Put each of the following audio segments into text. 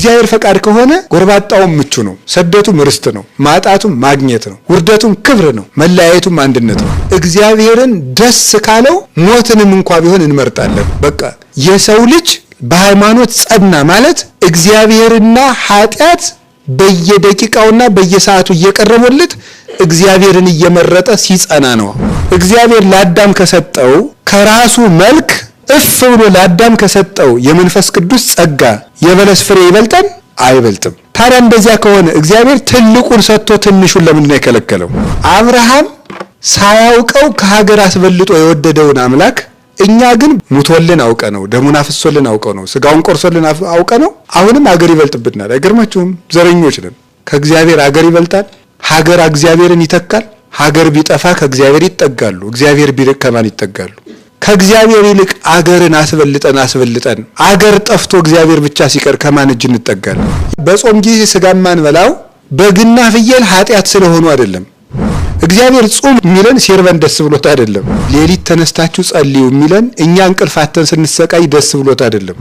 እግዚአብሔር ፈቃድ ከሆነ ጎርባጣውም ምቹ ነው፣ ሰደቱም ርስት ነው፣ ማጣቱም ማግኘት ነው፣ ውርደቱም ክብር ነው፣ መለያየቱም አንድነት ነው። እግዚአብሔርን ደስ ካለው ሞትንም እንኳን ቢሆን እንመርጣለን። በቃ የሰው ልጅ በሃይማኖት ጸና ማለት እግዚአብሔርና ኃጢአት በየደቂቃውና በየሰዓቱ እየቀረበለት እግዚአብሔርን እየመረጠ ሲጸና ነው። እግዚአብሔር ለአዳም ከሰጠው ከራሱ መልክ እፍ ብሎ ለአዳም ከሰጠው የመንፈስ ቅዱስ ጸጋ የበለስ ፍሬ ይበልጣል አይበልጥም? ታዲያ እንደዚያ ከሆነ እግዚአብሔር ትልቁን ሰጥቶ ትንሹን ለምንድን ነው የከለከለው? አብርሃም ሳያውቀው ከሀገር አስበልጦ የወደደውን አምላክ እኛ ግን ሙቶልን አውቀ ነው፣ ደሙን አፍሶልን አውቀ ነው፣ ስጋውን ቆርሶልን አውቀ ነው። አሁንም ሀገር ይበልጥብናል። አይገርማችሁም? ዘረኞች ነን። ከእግዚአብሔር ሀገር ይበልጣል? ሀገር እግዚአብሔርን ይተካል? ሀገር ቢጠፋ ከእግዚአብሔር ይጠጋሉ፣ እግዚአብሔር ቢርቅ ከማን ይጠጋሉ? ከእግዚአብሔር ይልቅ አገርን አስበልጠን አገር ጠፍቶ እግዚአብሔር ብቻ ሲቀር ከማን እጅ እንጠጋለን? በጾም ጊዜ ስጋን ማንበላው በግና ፍየል ኃጢአት ስለሆኑ አይደለም። እግዚአብሔር ጾም የሚለን ሲርበን ደስ ብሎት አይደለም። ሌሊት ተነስታችሁ ጸልዩ የሚለን እኛ እንቅልፋተን ስንሰቃይ ደስ ብሎት አይደለም።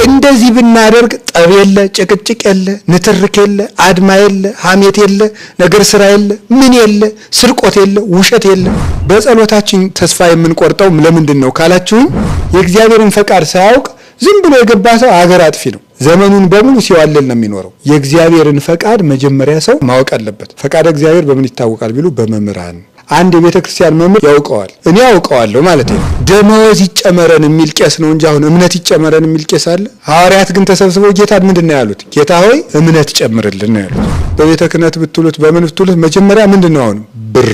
እንደዚህ ብናደርግ ጠብ የለ፣ ጭቅጭቅ የለ፣ ንትርክ የለ፣ አድማ የለ፣ ሐሜት የለ፣ ነገር ስራ የለ፣ ምን የለ፣ ስርቆት የለ፣ ውሸት የለ። በጸሎታችን ተስፋ የምንቆርጠው ለምንድን ነው ካላችሁኝ የእግዚአብሔርን ፈቃድ ሳያውቅ ዝም ብሎ የገባ ሰው አገር አጥፊ ነው። ዘመኑን በሙሉ ሲዋለል ነው የሚኖረው። የእግዚአብሔርን ፈቃድ መጀመሪያ ሰው ማወቅ አለበት። ፈቃድ እግዚአብሔር በምን ይታወቃል ቢሉ በመምህራን። አንድ የቤተ ክርስቲያን መምህር ያውቀዋል፣ እኔ ያውቀዋለሁ ማለት ነው። ደመወዝ ይጨመረን የሚል ቄስ ነው እንጂ አሁን እምነት ይጨመረን የሚል ቄስ አለ? ሐዋርያት ግን ተሰብስበው ጌታን ምንድን ነው ያሉት? ጌታ ሆይ እምነት ጨምርልን ነው ያሉት። በቤተ ክህነት ብትሉት በምን ብትሉት መጀመሪያ ምንድን ነው አሁን ብር።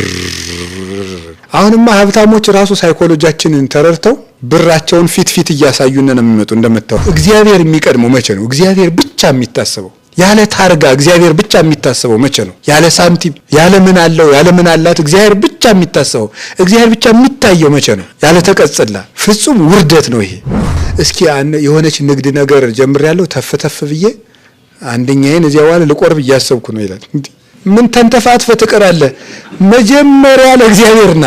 አሁንማ ሀብታሞች ራሱ ሳይኮሎጂያችንን ተረድተው ብራቸውን ፊት እያሳዩን ነው የሚመጡ። እንደምታው እግዚአብሔር የሚቀድመው መቼ ነው? እግዚአብሔር ብቻ የሚታሰበው ያለ ታርጋ እግዚአብሔር ብቻ የሚታሰበው መቼ ነው? ያለ ሳንቲም ያለ ምን አለው ያለ ምን አላት እግዚአብሔር ብቻ የሚታሰበው እግዚአብሔር ብቻ የሚታየው መቼ ነው? ያለ ተቀጽላ ፍጹም ውርደት ነው ይሄ። እስኪ የሆነች ንግድ ነገር ጀምሬያለሁ ተፍተፍ ብዬ አንደኛዬን እዚያ ዋለ ልቆርብ እያሰብኩ ነው ይላል። ምን ተንተፋትፈ ትቀራለህ? መጀመሪያ ለእግዚአብሔርና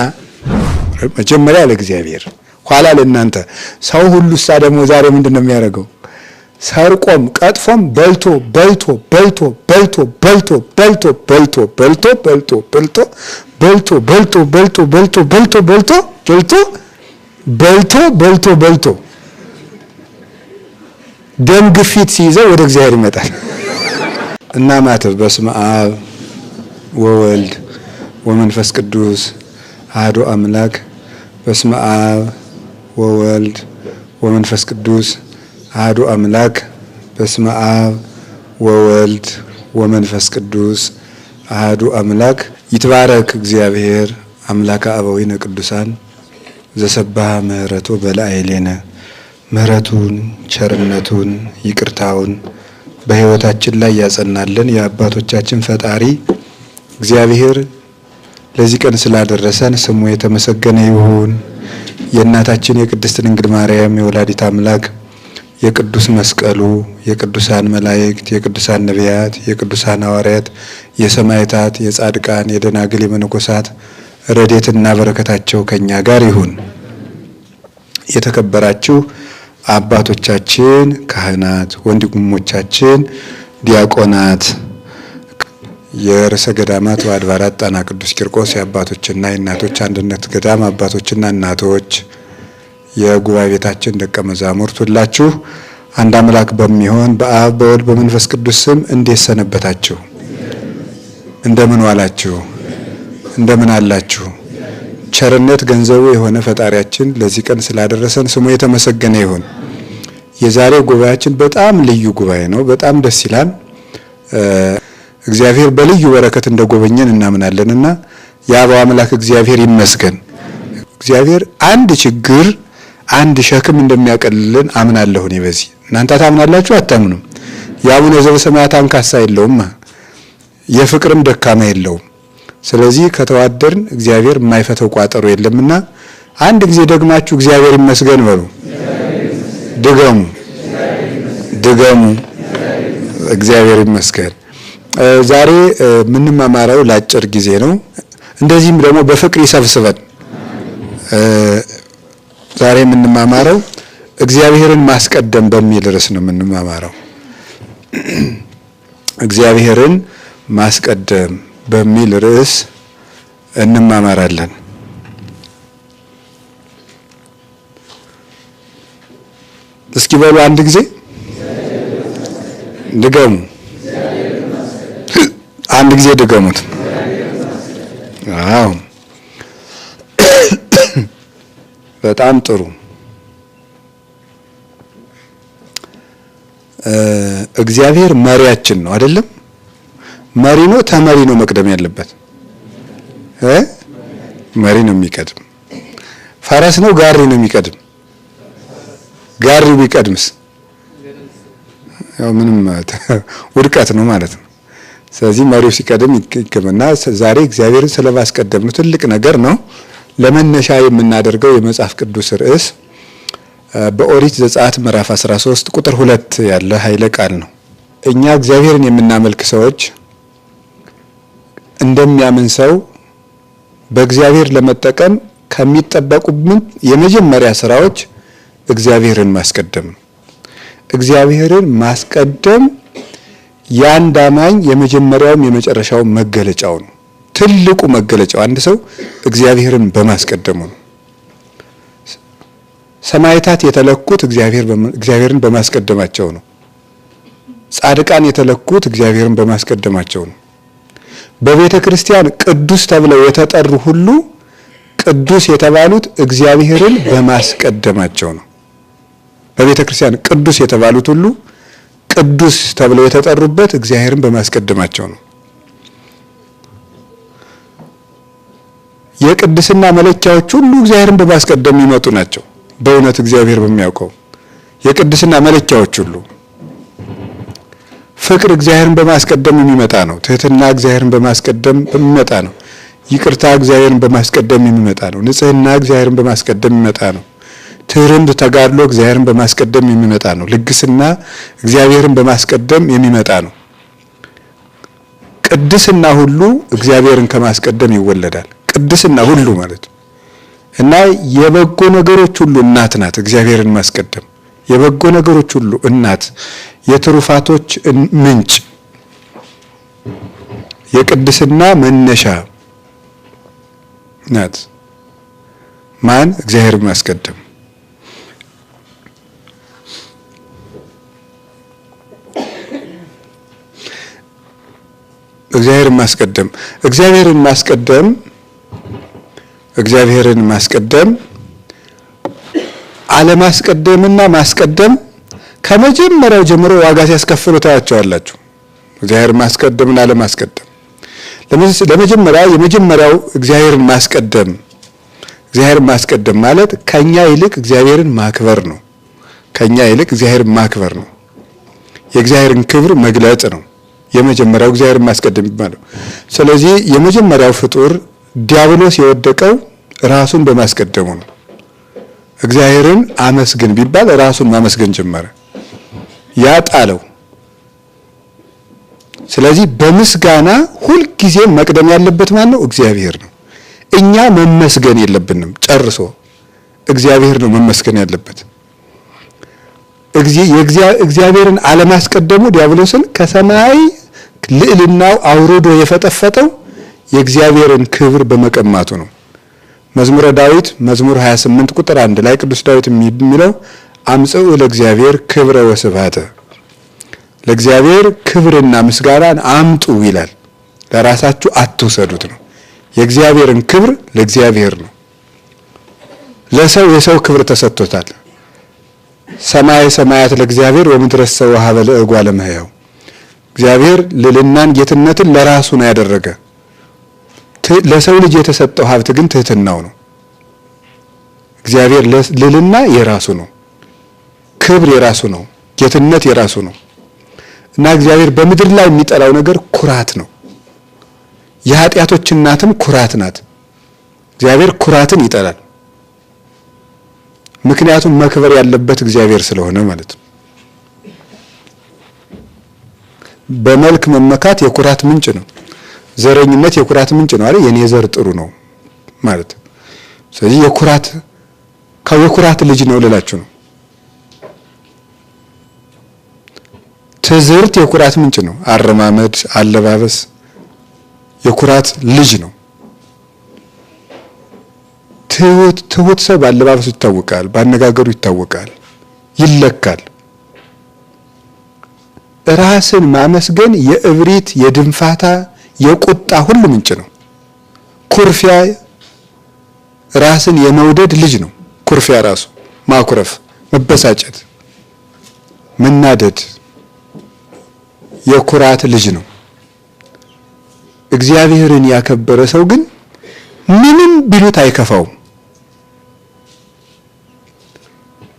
መጀመሪያ ለእግዚአብሔር ኋላ ለእናንተ። ሰው ሁሉ ደግሞ ዛሬ ምንድነው የሚያደርገው? ሰርቆም ቀጥፎም በልቶ ደም ግፊት ሲይዘው ወደ እግዚአብሔር ይመጣል። እና ማተብ በስመ አብ ወወልድ ወመንፈስ ቅዱስ አሐዱ አምላክ በስመ አብ ወወልድ ወመንፈስ ቅዱስ አሐዱ አምላክ በስመ አብ ወወልድ ወመንፈስ ቅዱስ አሐዱ አምላክ። ይትባረክ እግዚአብሔር አምላከ አበዊነ ቅዱሳን ዘሰብሐ ምህረቱ በላዕሌነ። ምህረቱን ቸርነቱን ይቅርታውን በሕይወታችን ላይ ያጸናልን የአባቶቻችን ፈጣሪ እግዚአብሔር ለዚህ ቀን ስላደረሰን ስሙ የተመሰገነ ይሁን። የእናታችን የቅድስት ድንግል ማርያም የወላዲት አምላክ የቅዱስ መስቀሉ የቅዱሳን መላእክት የቅዱሳን ነቢያት የቅዱሳን ሐዋርያት የሰማዕታት የጻድቃን የደናግል የመነኮሳት ረድኤትና በረከታቸው ከኛ ጋር ይሁን። የተከበራችሁ አባቶቻችን ካህናት፣ ወንድሞቻችን ዲያቆናት፣ የርዕሰ ገዳማት ወአድባራት ጣና ቅዱስ ቂርቆስ የአባቶችና የእናቶች አንድነት ገዳም አባቶችና እናቶች፣ የጉባኤ ቤታችን ደቀ መዛሙርት ሁላችሁ አንድ አምላክ በሚሆን በአብ በወልድ በመንፈስ ቅዱስ ስም እንዴት ሰነበታችሁ? እንደምን ዋላችሁ? እንደምን አላችሁ? ቸርነት ገንዘቡ የሆነ ፈጣሪያችን ለዚህ ቀን ስላደረሰን ስሙ የተመሰገነ ይሁን። የዛሬው ጉባኤያችን በጣም ልዩ ጉባኤ ነው። በጣም ደስ ይላል። እግዚአብሔር በልዩ በረከት እንደጎበኘን እናምናለንና የአበው አምላክ እግዚአብሔር ይመስገን። እግዚአብሔር አንድ ችግር አንድ ሸክም እንደሚያቀልልን አምናለሁ እኔ በዚህ። እናንተ ታምናላችሁ አታምኑም? የአቡነ ዘበሰማያት አንካሳ የለውም፣ የፍቅርም ደካማ የለውም። ስለዚህ ከተዋደርን እግዚአብሔር የማይፈተው ቋጠሮ የለምና አንድ ጊዜ ደግማችሁ እግዚአብሔር ይመስገን በሉ። ድገሙ እግዚአብሔር ይመስገን። ዛሬ የምንማማረው ለአጭር ጊዜ ነው። እንደዚህም ደግሞ በፍቅር ይሰብስበን። ዛሬ የምንማማረው እግዚአብሔርን ማስቀደም በሚል ርዕስ ነው የምንማማረው። እግዚአብሔርን ማስቀደም በሚል ርዕስ እንማማራለን። እስኪ በሉ አንድ ጊዜ ድገሙ። አንድ ጊዜ ድገሙት። አዎ በጣም ጥሩ። እግዚአብሔር መሪያችን ነው አይደለም? መሪ ነው ተመሪ ነው መቅደም ያለበት? መሪ ነው የሚቀድም። ፈረስ ነው ጋሪ ነው የሚቀድም? ጋሪው ቢቀድምስ ያው ምንም ውድቀት ነው ማለት ነው። ስለዚህ መሪው ሲቀድም ይገመና ዛሬ እግዚአብሔርን ስለማስቀደም ነው ትልቅ ነገር ነው። ለመነሻ የምናደርገው የመጽሐፍ ቅዱስ ርዕስ በኦሪት ዘጸአት ምዕራፍ 13 ቁጥር 2 ያለ ኃይለ ቃል ነው። እኛ እግዚአብሔርን የምናመልክ ሰዎች እንደሚያምን ሰው በእግዚአብሔር ለመጠቀም ከሚጠበቁብን የመጀመሪያ ስራዎች እግዚአብሔርን ማስቀደም ነው። እግዚአብሔርን ማስቀደም የአንድ አማኝ የመጀመሪያውም የመጨረሻው መገለጫው ነው። ትልቁ መገለጫው አንድ ሰው እግዚአብሔርን በማስቀደሙ ነው። ሰማዕታት የተለኩት እግዚአብሔርን በማስቀደማቸው ነው። ጻድቃን የተለኩት እግዚአብሔርን በማስቀደማቸው ነው። በቤተ ክርስቲያን ቅዱስ ተብለው የተጠሩ ሁሉ ቅዱስ የተባሉት እግዚአብሔርን በማስቀደማቸው ነው። በቤተ ክርስቲያን ቅዱስ የተባሉት ሁሉ ቅዱስ ተብለው የተጠሩበት እግዚአብሔርን በማስቀደማቸው ነው። የቅድስና መለኪያዎች ሁሉ እግዚአብሔርን በማስቀደም የሚመጡ ናቸው። በእውነት እግዚአብሔር በሚያውቀው የቅድስና መለኪያዎች ሁሉ ፍቅር እግዚአብሔርን በማስቀደም የሚመጣ ነው። ትህትና እግዚአብሔርን በማስቀደም የሚመጣ ነው። ይቅርታ እግዚአብሔርን በማስቀደም የሚመጣ ነው። ንጽህና እግዚአብሔርን በማስቀደም የሚመጣ ነው። ትህርምት ተጋድሎ እግዚአብሔርን በማስቀደም የሚመጣ ነው። ልግስና እግዚአብሔርን በማስቀደም የሚመጣ ነው። ቅድስና ሁሉ እግዚአብሔርን ከማስቀደም ይወለዳል። ቅድስና ሁሉ ማለት እና የበጎ ነገሮች ሁሉ እናት ናት እግዚአብሔርን ማስቀደም። የበጎ ነገሮች ሁሉ እናት፣ የትሩፋቶች ምንጭ፣ የቅድስና መነሻ ናት። ማን? እግዚአብሔርን ማስቀደም። እግዚአብሔርን ማስቀደም አለማስቀደምና ማስቀደም ከመጀመሪያው ጀምሮ ዋጋ ሲያስከፍሉ ታያቸዋላችሁ። እግዚአብሔርን ማስቀደምና አለማስቀደም የመጀመሪያው እግዚአብሔርን ማስቀደም ማለት ከኛ ይልቅ እግዚአብሔርን ማክበር ነው። ከኛ ይልቅ እግዚአብሔርን ማክበር ነው። የእግዚአብሔርን ክብር መግለጽ ነው። የመጀመሪያው እግዚአብሔርን ማስቀደም ይባላል። ስለዚህ የመጀመሪያው ፍጡር ዲያብሎስ የወደቀው ራሱን በማስቀደሙ ነው። እግዚአብሔርን አመስግን ቢባል ራሱን ማመስገን ጀመረ። ያጣለው። ስለዚህ በምስጋና ሁልጊዜ መቅደም ያለበት ማን ነው? እግዚአብሔር ነው። እኛ መመስገን የለብንም። ጨርሶ እግዚአብሔር ነው መመስገን ያለበት። እግዚአብሔርን አለማስቀደሙ ዲያብሎስን ከሰማይ ልዕልናው አውርዶ የፈጠፈጠው የእግዚአብሔርን ክብር በመቀማቱ ነው። መዝሙረ ዳዊት መዝሙር 28 ቁጥር 1 ላይ ቅዱስ ዳዊት የሚለው አምጽኡ ለእግዚአብሔር ክብረ ወስብሐተ፣ ለእግዚአብሔር ክብርና ምስጋናን አምጡ ይላል። ለራሳችሁ አትውሰዱት ነው። የእግዚአብሔርን ክብር ለእግዚአብሔር ነው። ለሰው የሰው ክብር ተሰጥቶታል። ሰማይ ሰማያት ለእግዚአብሔር ወምድረሰ ወሀበ ለእጓለ እመሕያው። እግዚአብሔር ልዕልናን ጌትነትን ለራሱ ነው ያደረገ። ለሰው ልጅ የተሰጠው ሀብት ግን ትህትናው ነው። እግዚአብሔር ልዕልና የራሱ ነው፣ ክብር የራሱ ነው፣ ጌትነት የራሱ ነው እና እግዚአብሔር በምድር ላይ የሚጠላው ነገር ኩራት ነው። የኃጢአቶች እናትም ኩራት ናት። እግዚአብሔር ኩራትን ይጠላል። ምክንያቱም መክበር ያለበት እግዚአብሔር ስለሆነ ማለት ነው። በመልክ መመካት የኩራት ምንጭ ነው። ዘረኝነት የኩራት ምንጭ ነው አይደል? የኔ ዘር ጥሩ ነው ማለት። ስለዚህ የኩራት ልጅ ነው ልላችሁ ነው። ትዝርት የኩራት ምንጭ ነው። አረማመድ፣ አለባበስ የኩራት ልጅ ነው። ትሁት ሰው ባለባበሱ ይታወቃል፣ ባነጋገሩ ይታወቃል፣ ይለካል። ራስን ማመስገን የእብሪት፣ የድንፋታ፣ የቁጣ ሁሉ ምንጭ ነው። ኩርፊያ ራስን የመውደድ ልጅ ነው። ኩርፊያ ራሱ ማኩረፍ፣ መበሳጨት፣ መናደድ የኩራት ልጅ ነው። እግዚአብሔርን ያከበረ ሰው ግን ምንም ቢሉት አይከፋውም።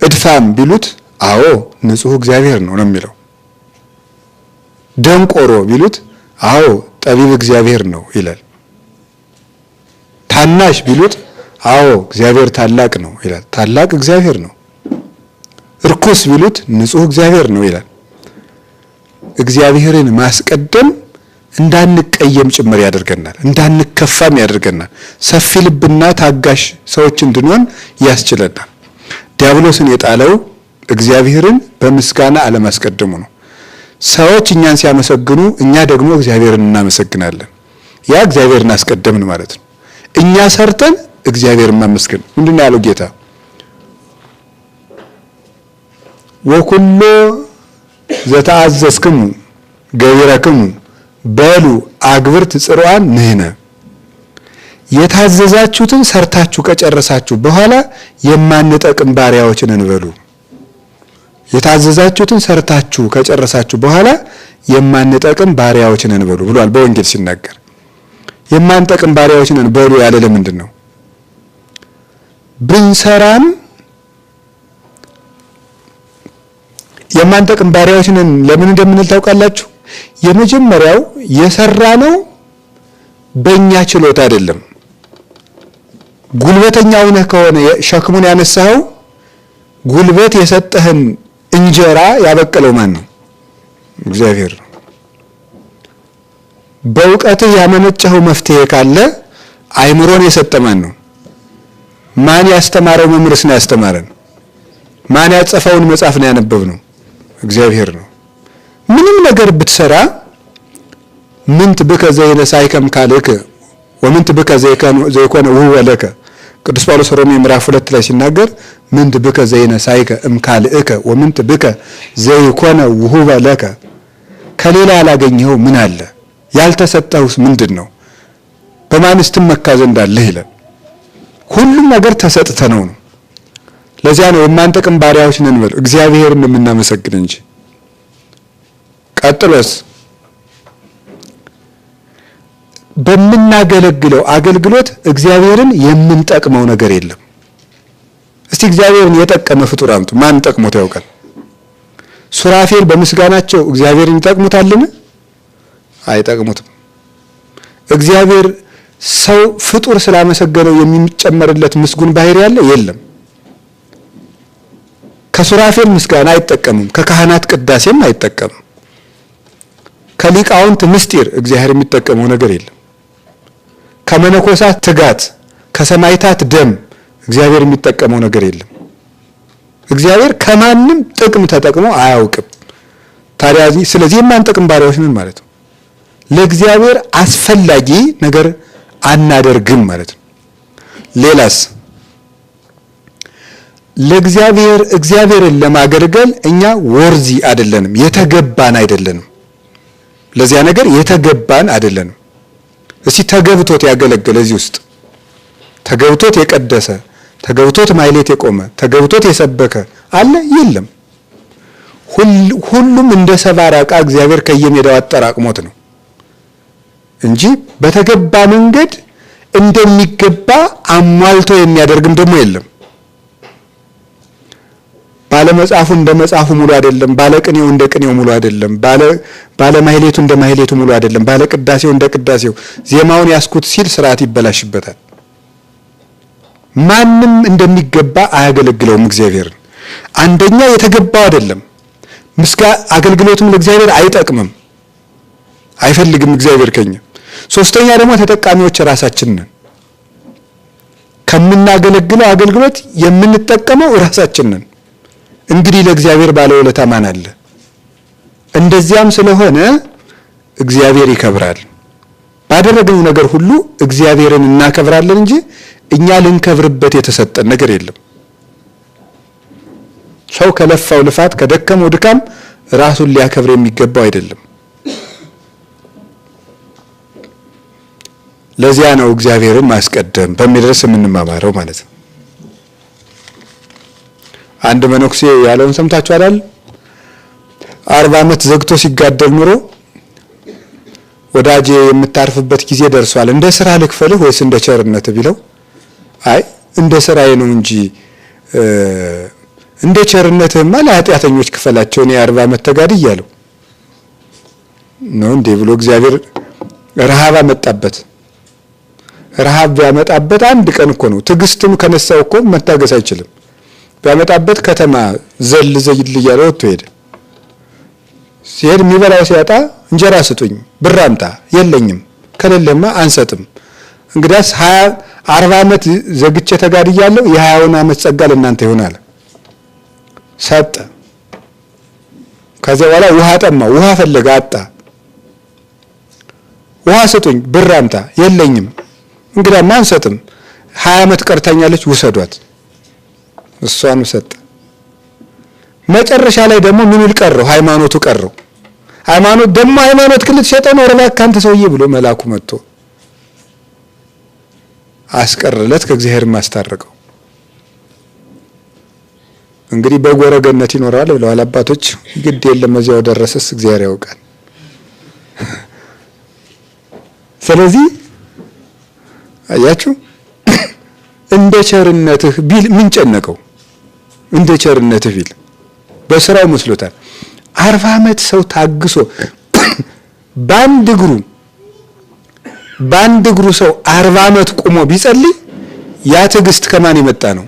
እድፋም ቢሉት አዎ ንጹሕ እግዚአብሔር ነው የሚለው። ደንቆሮ ቢሉት አዎ ጠቢብ እግዚአብሔር ነው ይላል። ታናሽ ቢሉት አዎ እግዚአብሔር ታላቅ ነው ይላል። ታላቅ እግዚአብሔር ነው። እርኩስ ቢሉት ንጹሕ እግዚአብሔር ነው ይላል። እግዚአብሔርን ማስቀደም እንዳንቀየም ጭምር ያደርገናል፣ እንዳንከፋም ያደርገናል። ሰፊ ልብና ታጋሽ ሰዎች እንድንሆን ያስችለናል። ዲያብሎስን የጣለው እግዚአብሔርን በምስጋና አለማስቀደሙ ነው። ሰዎች እኛን ሲያመሰግኑ እኛ ደግሞ እግዚአብሔርን እናመሰግናለን። ያ እግዚአብሔርን አስቀደምን ማለት ነው። እኛ ሰርተን እግዚአብሔርን ማመስገን ምንድነው ያለው ጌታ? ወኩሎ ዘተአዘዝክሙ ገቢረክሙ በሉ አግብርት ጽሩዓን ንሕነ። የታዘዛችሁትን ሰርታችሁ ከጨረሳችሁ በኋላ የማንጠቅም ባሪያዎችን እንበሉ። የታዘዛችሁትን ሰርታችሁ ከጨረሳችሁ በኋላ የማንጠቅም ባሪያዎችን እንበሉ ብሏል በወንጌል ሲናገር። የማንጠቅም ባሪያዎችን እንበሉ ያለ ለምንድን ነው? ብንሰራም የማንጠቅም ባሪያዎችን ለምን እንደምንል ታውቃላችሁ? የመጀመሪያው የሰራነው በእኛ ችሎታ አይደለም። ጉልበተኛው ነህ ከሆነ ሸክሙን ያነሳው ጉልበት የሰጠህን እንጀራ ያበቀለው ማን ነው? እግዚአብሔር ነው። በእውቀትህ ያመነጨኸው መፍትሄ ካለ አይምሮን የሰጠ ማን ነው? ማን ያስተማረው መምህርስ ነው ያስተማረን? ማን ያጸፈውን መጽሐፍ ነው ያነበብነው? እግዚአብሔር ነው። ምንም ነገር ብትሰራ ምንት ብከ ዘይነሳይከም ካልከ ወምንት ብከ ዘይኮነ ውህወ ለከ። ቅዱስ ጳውሎስ ሮሜ ምዕራፍ 2 ላይ ሲናገር ምንት ብከ ዘይነሳይከ እምካልእከ ወምንት ብከ ዘይኮነ ውህወ ለከ። ከሌላ ያላገኘው ምን አለ? ያልተሰጠውስ ምንድነው? በማንስ ትመካ ዘንድ አለህ ይላል። ሁሉም ነገር ተሰጥተነው ነው። ለዚያ ነው የማንጠቅም ባሪያዎች ነን ብለው እግዚአብሔርን የምናመሰግን እንጂ። ቀጥሎስ በምናገለግለው አገልግሎት እግዚአብሔርን የምንጠቅመው ነገር የለም። እስቲ እግዚአብሔርን የጠቀመ ፍጡር አምጡ። ማን ጠቅሞት ያውቃል? ሱራፌል በምስጋናቸው እግዚአብሔርን ይጠቅሙታልን? አይጠቅሙትም። እግዚአብሔር ሰው ፍጡር ስላመሰገነው የሚጨመርለት ምስጉን ባህሪ ያለ የለም። ከሱራፌል ምስጋና አይጠቀምም፣ ከካህናት ቅዳሴም አይጠቀምም። ከሊቃውንት ምስጢር እግዚአብሔር የሚጠቀመው ነገር የለም። ከመነኮሳት ትጋት፣ ከሰማይታት ደም እግዚአብሔር የሚጠቀመው ነገር የለም። እግዚአብሔር ከማንም ጥቅም ተጠቅሞ አያውቅም። ታዲያ ስለዚህ የማንጠቅም ባሪያዎች ነን ማለት ነው። ለእግዚአብሔር አስፈላጊ ነገር አናደርግም ማለት ነው። ሌላስ እግዚአብሔርን ለማገልገል እኛ ወርዚ አይደለንም፣ የተገባን አይደለንም። ለዚያ ነገር የተገባን አይደለንም። እስቲ ተገብቶት ያገለገለ እዚህ ውስጥ ተገብቶት የቀደሰ ተገብቶት ማይሌት የቆመ ተገብቶት የሰበከ አለ? የለም። ሁሉም እንደ ሰባራ ዕቃ እግዚአብሔር ከየሜዳው አጠራቅሞት ነው እንጂ በተገባ መንገድ እንደሚገባ አሟልቶ የሚያደርግም ደግሞ የለም። ባለ መጽሐፉ እንደ መጽሐፉ ሙሉ አይደለም፣ ባለ ቅኔው እንደ ቅኔው ሙሉ አይደለም፣ ባለ ማህሌቱ እንደ ማህሌቱ ሙሉ አይደለም፣ ባለ ቅዳሴው እንደ ቅዳሴው። ዜማውን ያስኩት ሲል ስርዓት ይበላሽበታል። ማንም እንደሚገባ አያገለግለውም እግዚአብሔርን። አንደኛ የተገባው አይደለም፣ አገልግሎቱም ለእግዚአብሔር አይጠቅምም፣ አይፈልግም እግዚአብሔር ከኛ። ሶስተኛ ደግሞ ተጠቃሚዎች ራሳችን ነን። ከምናገለግለው አገልግሎት የምንጠቀመው ራሳችን ነን። እንግዲህ ለእግዚአብሔር ባለውለታ ማን አለ? እንደዚያም ስለሆነ እግዚአብሔር ይከብራል። ባደረግነው ነገር ሁሉ እግዚአብሔርን እናከብራለን እንጂ እኛ ልንከብርበት የተሰጠን ነገር የለም። ሰው ከለፋው ልፋት ከደከመው ድካም ራሱን ሊያከብር የሚገባው አይደለም። ለዚያ ነው እግዚአብሔርን ማስቀደም በሚል ርዕስ የምንማማረው ማለት ነው። አንድ መነኩሴ ያለውን ሰምታችኋል አይደል? 40 ዓመት ዘግቶ ሲጋደል ኑሮ ወዳጄ የምታርፍበት ጊዜ ደርሷል፣ እንደ ስራ ልክፈልህ ወይስ እንደ ቸርነት ቢለው፣ አይ እንደ ስራዬ ነው እንጂ እንደ ቸርነትህማ ለኃጢአተኞች ክፈላቸው፣ እኔ 40 ዓመት ተጋድያለሁ ነው እንዴ ብሎ እግዚአብሔር ረሃብ አመጣበት። ረሃብ ቢያመጣበት አንድ ቀን እኮ ነው፣ ትዕግስትም ከነሳው እኮ መታገስ አይችልም። ቢያመጣበት ከተማ ዘል እያለ ወጥቶ ሄደ። ሲሄድ የሚበላው ሲያጣ እንጀራ ስጡኝ፣ ብር አምጣ፣ የለኝም፣ ከሌለማ አንሰጥም። እንግዲያስ 40 ዓመት ዘግቼ ተጋድያለሁ፣ የ20 ዓመት ጸጋ ለእናንተ ይሆናል። ሰጠ። ከዚያ በኋላ ውሃ ጠማ፣ ውሃ ፈለገ፣ አጣ። ውሃ ስጡኝ፣ ብር አምጣ፣ የለኝም፣ እንግዲያማ አንሰጥም፣ 20 ዓመት ቀርታኛለች፣ ውሰዷት። እሷን ሰጠ። መጨረሻ ላይ ደግሞ ምን ይልቀረው? ሃይማኖቱ ቀረው። ሃይማኖት ደግሞ ሃይማኖት ክልት ሸጠው ነው እባክህ አንተ ሰውዬ ብሎ መልአኩ መጥቶ አስቀረለት፣ ከእግዚአብሔር ማስታረቀው። እንግዲህ በጎረገነት ይኖራል ብለዋል አባቶች። ግድ የለም እዚያው ደረሰስ እግዚአብሔር ያውቃል። ስለዚህ አያችሁ እንደ ቸርነትህ ቢል ምን ጨነቀው? እንደ ቸርነትህ ቢል በስራው መስሎታል። 40 ዓመት ሰው ታግሶ ባንድ እግሩ ሰው 40 ዓመት ቆሞ ቢጸልይ ያ ትዕግስት ከማን የመጣ ነው?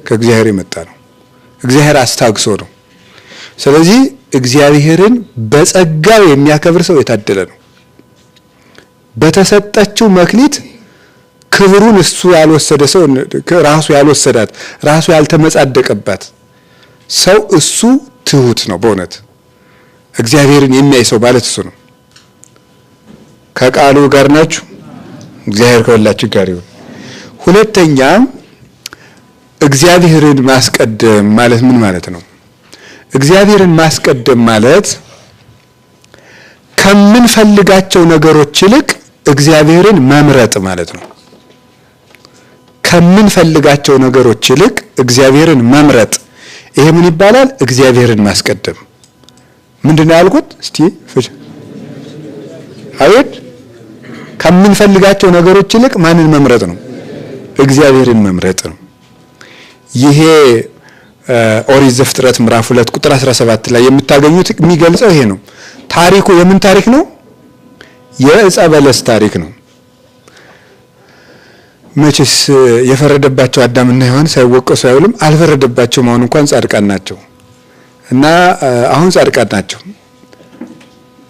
ከእግዚአብሔር የመጣ ነው። እግዚአብሔር አስታግሶ ነው። ስለዚህ እግዚአብሔርን በጸጋው የሚያከብር ሰው የታደለ ነው። በተሰጠችው መክሊት ክብሩን እሱ ያልወሰደ ሰው፣ ራሱ ያልወሰዳት፣ ራሱ ያልተመጻደቀባት ሰው እሱ ትሁት ነው። በእውነት እግዚአብሔርን የሚያይ ሰው ማለት እሱ ነው። ከቃሉ ጋር ናችሁ? እግዚአብሔር ከሁላችሁ ጋር ይሁን። ሁለተኛ እግዚአብሔርን ማስቀደም ማለት ምን ማለት ነው? እግዚአብሔርን ማስቀደም ማለት ከምንፈልጋቸው ነገሮች ይልቅ እግዚአብሔርን መምረጥ ማለት ነው። ከምንፈልጋቸው ነገሮች ይልቅ እግዚአብሔርን መምረጥ፣ ይሄ ምን ይባላል? እግዚአብሔርን ማስቀደም። ምንድነው ያልኩት? እስቲ አቤት። ከምንፈልጋቸው ነገሮች ይልቅ ማንን መምረጥ ነው? እግዚአብሔርን መምረጥ ነው። ይሄ ኦሪት ዘፍጥረት ምዕራፍ 2 ቁጥር 17 ላይ የምታገኙት የሚገልጸው ይሄ ነው። ታሪኩ የምን ታሪክ ነው? የዕፀ በለስ ታሪክ ነው። መቼስ የፈረደባቸው አዳምና ሔዋን ሳይወቀሱ አይውልም። አልፈረደባቸውም። አሁን እንኳን ጻድቃን ናቸው እና አሁን ጻድቃን ናቸው።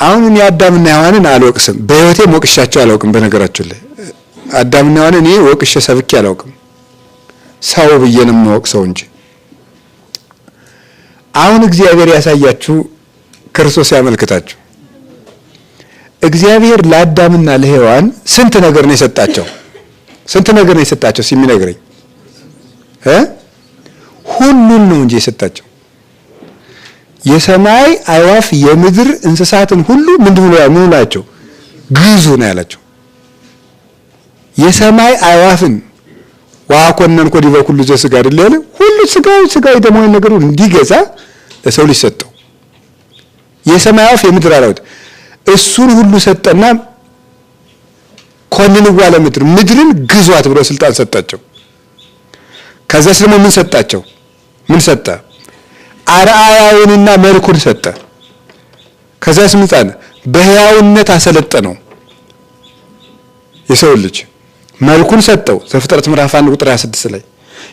አሁን እኔ አዳምና ሔዋንን አልወቅስም። በህይወቴ ወቅሻቸው አላውቅም። በነገራችሁ ላይ አዳምና ሔዋንን እኔ ወቅሼ ሰብኬ አላውቅም። ሰው ብዬ ነው የምወቅሰው እንጂ። አሁን እግዚአብሔር ያሳያችሁ፣ ክርስቶስ ያመልክታችሁ። እግዚአብሔር ለአዳምና ለሔዋን ስንት ነገር ነው የሰጣቸው? ስንት ነገር ነው የሰጣቸው ሲሚነግረኝ ሁሉን ነው እንጂ የሰጣቸው። የሰማይ አዕዋፍ የምድር እንስሳትን ሁሉ ምን ናቸው? ግዙ ነው ያላቸው። የሰማይ አዕዋፍን ወአኮነንኮ ዲበ ኩሉ ዘሥጋ አይደል ያለ? ሁሉ ስጋዊ ደሞኝ ነገር እንዲገዛ ለሰው ልጅ ሰጠው። የሰማይ አዕዋፍ የምድር አራዊት እሱን ሁሉ ሰጠና ኮንንዋ ለምድር ምድርን ግዟት ብሎ ስልጣን ሰጣቸው። ከዛስ ደግሞ ምን ሰጣቸው? ምን ሰጠ? አርአያውንና መልኩን ሰጠ። ከዛስ ምንጣን በሕያውነት አሰለጠነው። የሰው ልጅ መልኩን ሰጠው። ዘፍጥረት ምዕራፍ 1 ቁጥር 26 ላይ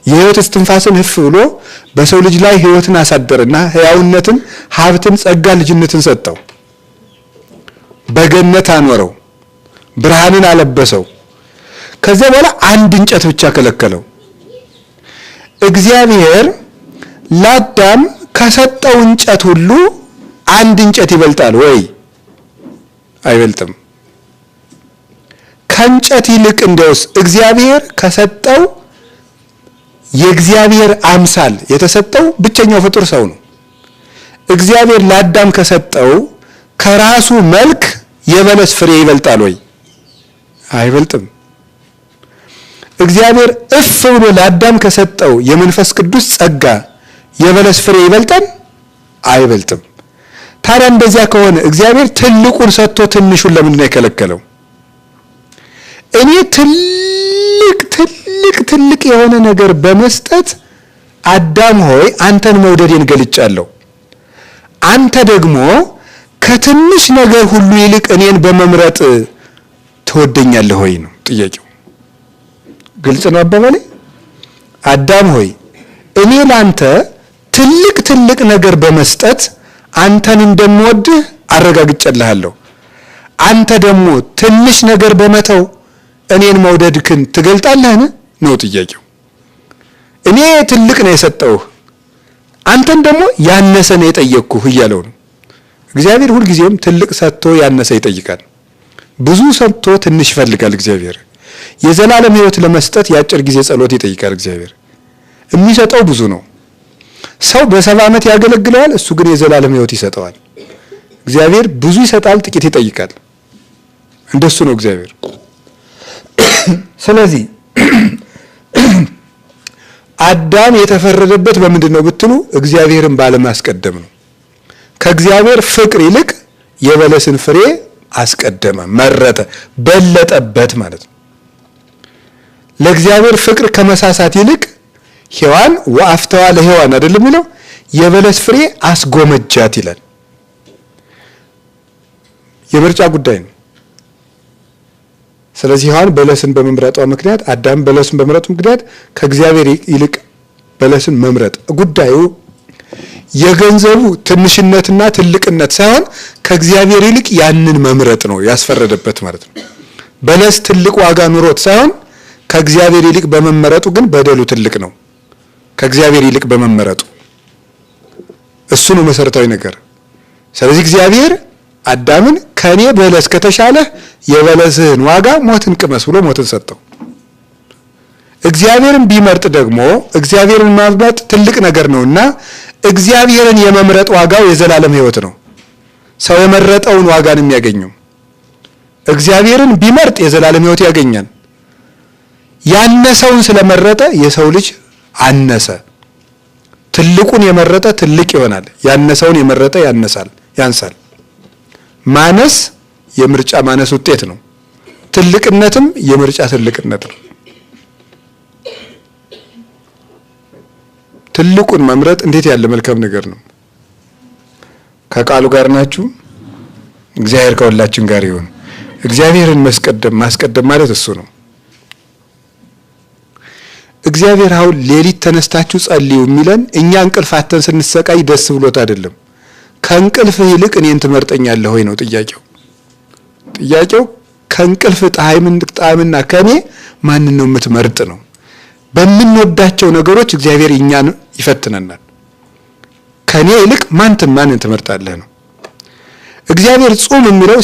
የሕይወት እስትንፋስን ህፍ ብሎ በሰው ልጅ ላይ ሕይወትን አሳደረና ሕያውነትን፣ ሀብትን፣ ጸጋ፣ ልጅነትን ሰጠው። በገነት አኖረው። ብርሃንን አለበሰው። ከዚያ በኋላ አንድ እንጨት ብቻ ከለከለው። እግዚአብሔር ለአዳም ከሰጠው እንጨት ሁሉ አንድ እንጨት ይበልጣል ወይ? አይበልጥም። ከእንጨት ይልቅ እንደውስ እግዚአብሔር ከሰጠው የእግዚአብሔር አምሳል የተሰጠው ብቸኛው ፍጡር ሰው ነው። እግዚአብሔር ለአዳም ከሰጠው ከራሱ መልክ የበለስ ፍሬ ይበልጣል ወይ? አይበልጥም። እግዚአብሔር እፍ ብሎ ለአዳም ከሰጠው የመንፈስ ቅዱስ ጸጋ የበለስ ፍሬ ይበልጣል? አይበልጥም። ታዲያ እንደዚያ ከሆነ እግዚአብሔር ትልቁን ሰጥቶ ትንሹን ለምንድን ነው የከለከለው? እኔ ትልቅ የሆነ ነገር በመስጠት አዳም ሆይ አንተን መውደዴን ገልጫለሁ፣ አንተ ደግሞ ከትንሽ ነገር ሁሉ ይልቅ እኔን በመምረጥ ትወደኛለህ ሆይ ነው ጥያቄው። ግልጽ ነው አባባሌ? አዳም ሆይ እኔ ላንተ ትልቅ ነገር በመስጠት አንተን እንደምወድህ አረጋግጬልሃለሁ፣ አንተ ደግሞ ትንሽ ነገር በመተው እኔን መውደድክን ትገልጣለህን ነው ጥያቄው። እኔ ትልቅ ነው የሰጠውህ፣ አንተን ደግሞ ያነሰ ነው የጠየቅኩህ እያለው ነው። እግዚአብሔር ሁልጊዜም ትልቅ ሰጥቶ ያነሰ ይጠይቃል። ብዙ ሰጥቶ ትንሽ ይፈልጋል እግዚአብሔር። የዘላለም ሕይወት ለመስጠት የአጭር ጊዜ ጸሎት ይጠይቃል እግዚአብሔር። የሚሰጠው ብዙ ነው። ሰው በ70 ዓመት ያገለግለዋል፣ እሱ ግን የዘላለም ሕይወት ይሰጠዋል። እግዚአብሔር ብዙ ይሰጣል፣ ጥቂት ይጠይቃል። እንደሱ ነው እግዚአብሔር። ስለዚህ አዳም የተፈረደበት በምንድን ነው ብትሉ እግዚአብሔርን ባለማስቀደም ነው። ከእግዚአብሔር ፍቅር ይልቅ የበለስን ፍሬ አስቀደመ፣ መረጠ፣ በለጠበት ማለት ነው። ለእግዚአብሔር ፍቅር ከመሳሳት ይልቅ ሔዋን ወአፍተዋ ለሔዋን አይደለም የሚለው የበለስ ፍሬ አስጎመጃት ይላል። የምርጫ ጉዳይ ነው። ስለዚህ ሔዋን በለስን በመምረጧ ምክንያት አዳም በለስን በመምረጡ ምክንያት ከእግዚአብሔር ይልቅ በለስን መምረጥ ጉዳዩ የገንዘቡ ትንሽነትና ትልቅነት ሳይሆን ከእግዚአብሔር ይልቅ ያንን መምረጥ ነው ያስፈረደበት ማለት ነው። በለስ ትልቅ ዋጋ ኑሮት ሳይሆን ከእግዚአብሔር ይልቅ በመመረጡ ግን በደሉ ትልቅ ነው። ከእግዚአብሔር ይልቅ በመመረጡ እሱ ነው መሰረታዊ ነገር። ስለዚህ እግዚአብሔር አዳምን ከኔ በለስ ከተሻለ የበለስህን ዋጋ ሞትን ቅመስ ብሎ ሞትን ሰጠው። እግዚአብሔርን ቢመርጥ ደግሞ እግዚአብሔርን ማምረጥ ትልቅ ነገር ነውና እግዚአብሔርን የመምረጥ ዋጋው የዘላለም ሕይወት ነው። ሰው የመረጠውን ዋጋ ነው የሚያገኘው። እግዚአብሔርን ቢመርጥ የዘላለም ሕይወት ያገኛል። ያነሰውን ስለመረጠ የሰው ልጅ አነሰ። ትልቁን የመረጠ ትልቅ ይሆናል፣ ያነሰውን የመረጠ ያንሳል። ማነስ የምርጫ ማነስ ውጤት ነው። ትልቅነትም የምርጫ ትልቅነት ነው። ትልቁን መምረጥ እንዴት ያለ መልካም ነገር ነው። ከቃሉ ጋር ናችሁ? እግዚአብሔር ከሁላችን ጋር ይሁን። እግዚአብሔርን ማስቀደም ማለት እሱ ነው። እግዚአብሔር አሁን ሌሊት ተነስታችሁ ጸልዩ የሚለን እኛ እንቅልፍ አተን ስንሰቃይ ደስ ብሎት አይደለም። ከእንቅልፍ ይልቅ እኔን ትመርጠኛለህ ሆይ ነው ጥያቄው። ከእንቅልፍ ጣዕምና ከኔ ማንን ነው የምትመርጥ ነው። በምንወዳቸው ነገሮች እግዚአብሔር እኛን ይፈትነናል። ከኔ ይልቅ ማንን ትመርጣለህ ነው። እግዚአብሔር ጾም የሚለው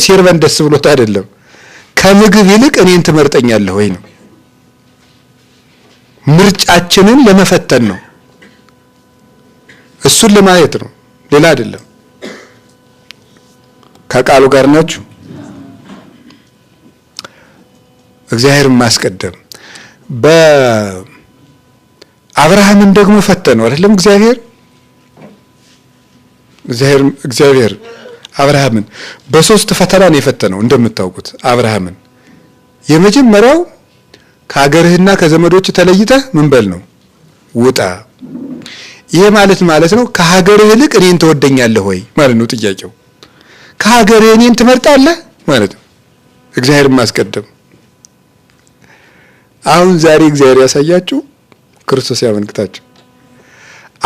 ሲርበን ደስ ብሎት አይደለም። ከምግብ ይልቅ እኔን ትመርጠኛለህ ወይ ነው። ምርጫችንን ለመፈተን ነው። እሱን ለማየት ነው፣ ሌላ አይደለም። ከቃሉ ጋር ናችሁ? እግዚአብሔርን ማስቀደም በአብርሃምን ደግሞ ፈተነው አይደለም? እግዚአብሔር አብርሃምን በሶስት ፈተና ነው የፈተነው እንደምታውቁት። አብርሃምን የመጀመሪያው ከሀገርህና ከዘመዶች ተለይተህ ምን በል ነው ውጣ። ይሄ ማለት ነው ከሀገርህ ይልቅ እኔን ትወደኛለህ ወይ ማለት ነው ጥያቄው። ከሀገርህ እኔን ትመርጣለህ ማለት ነው እግዚአብሔርን ማስቀደም። አሁን ዛሬ እግዚአብሔር ያሳያችሁ፣ ክርስቶስ ያመንክታችሁ።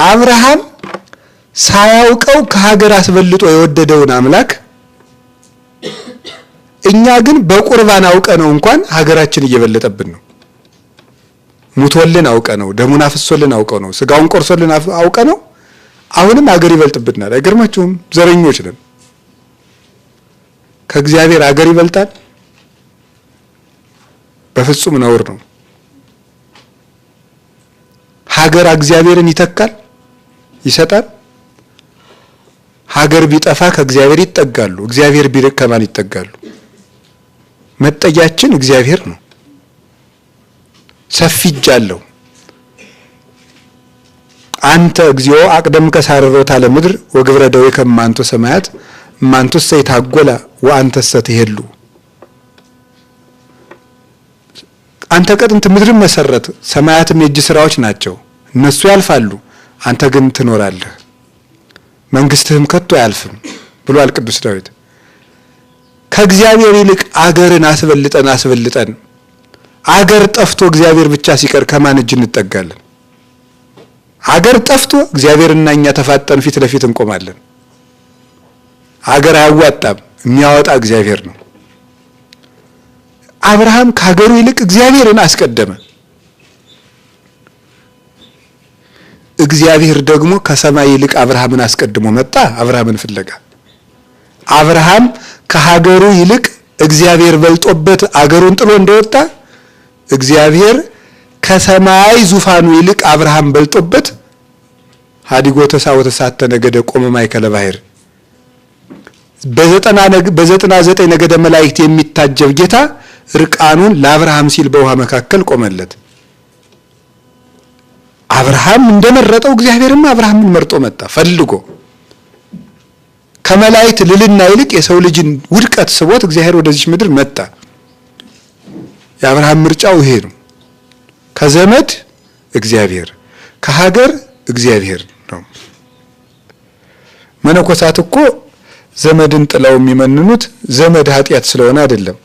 አብርሃም ሳያውቀው ከሀገር አስበልጦ የወደደውን አምላክ እኛ ግን በቁርባን አውቀነው እንኳን ሀገራችን እየበለጠብን ነው። ሙቶልን አውቀነው፣ ደሙን አፍሶልን አውቀነው፣ ስጋውን ቆርሶልን አውቀነው አሁንም አገር ይበልጥብናል። አይገርማችሁም? ዘረኞች ነን። ከእግዚአብሔር አገር ይበልጣል? በፍጹም ነውር ነው። ሀገር እግዚአብሔርን ይተካል? ይሰጣል? ሀገር ቢጠፋ ከእግዚአብሔር ይጠጋሉ፣ እግዚአብሔር ቢርቅ ከማን ይጠጋሉ? መጠጊያችን እግዚአብሔር ነው። ሰፊ እጅ አለው። አንተ እግዚኦ አቅደምከ ሳርሮታ ለምድር ወግብረ ደዌ ከማንቶ ሰማያት ማንቶሰ ይታጎላ ወአንተሰ ትሄሉ። አንተ ቀጥንት ምድርን መሰረት፣ ሰማያትም የእጅ ስራዎች ናቸው። እነሱ ያልፋሉ፣ አንተ ግን ትኖራለህ፣ መንግስትህም ከቶ አያልፍም ብሏል ቅዱስ ዳዊት። ከእግዚአብሔር ይልቅ አገርን አስበልጠን አገር ጠፍቶ እግዚአብሔር ብቻ ሲቀር ከማን እጅ እንጠጋለን? አገር ጠፍቶ እግዚአብሔርና እኛ ተፋጠን ፊት ለፊት እንቆማለን። አገር አያዋጣም፣ የሚያወጣ እግዚአብሔር ነው። አብርሃም ከሀገሩ ይልቅ እግዚአብሔርን አስቀደመ። እግዚአብሔር ደግሞ ከሰማይ ይልቅ አብርሃምን አስቀድሞ መጣ አብርሃምን ፍለጋ። አብርሃም ከሀገሩ ይልቅ እግዚአብሔር በልጦበት አገሩን ጥሎ እንደወጣ እግዚአብሔር ከሰማይ ዙፋኑ ይልቅ አብርሃም በልጦበት ሀዲጎ ተሳወተ ሳተ ነገደ ቆመ ማይከለ ባሕር በ99 ነገደ መላእክት የሚታጀብ ጌታ ርቃኑን ለአብርሃም ሲል በውሃ መካከል ቆመለት። አብርሃም እንደመረጠው እግዚአብሔርም አብርሃምን መርጦ መጣ ፈልጎ። ከመላእክት ልልና ይልቅ የሰው ልጅን ውድቀት ስቦት እግዚአብሔር ወደዚህ ምድር መጣ። የአብርሃም ምርጫው ይሄ ነው። ከዘመድ እግዚአብሔር፣ ከሀገር እግዚአብሔር ነው። መነኮሳት እኮ ዘመድን ጥለው የሚመንኑት ዘመድ ኃጢያት ስለሆነ አይደለም።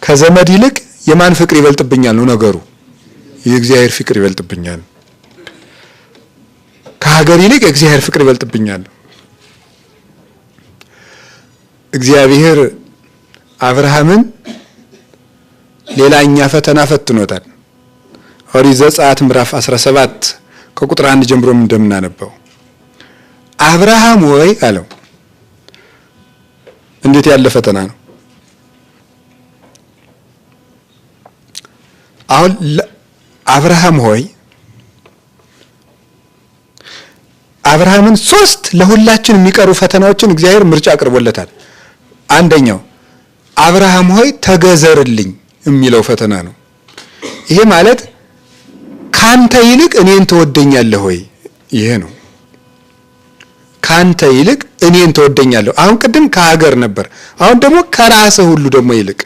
ከዘመድ ይልቅ የማን ፍቅር ይበልጥብኛል ነው ነገሩ። የእግዚአብሔር ፍቅር ይበልጥብኛል። ከሀገር ይልቅ የእግዚአብሔር ፍቅር ይበልጥብኛል። እግዚአብሔር አብርሃምን ሌላኛ ፈተና ፈትኖታል። ኦሪት ዘጸአት ምዕራፍ 17 ከቁጥር 1 ጀምሮ እንደምናነበው አብርሃም ሆይ አለው። እንዴት ያለ ፈተና ነው! አሁን አብርሃም ሆይ አብርሃምን 3 ለሁላችን የሚቀሩ ፈተናዎችን እግዚአብሔር ምርጫ አቅርቦለታል። አንደኛው አብርሃም ሆይ ተገዘርልኝ የሚለው ፈተና ነው። ይሄ ማለት ካንተ ይልቅ እኔን ተወደኛለህ ወይ? ይሄ ነው። ካንተ ይልቅ እኔን ተወደኛለህ። አሁን ቅድም ከሀገር ነበር፣ አሁን ደግሞ ከራስህ ሁሉ ደግሞ ይልቅ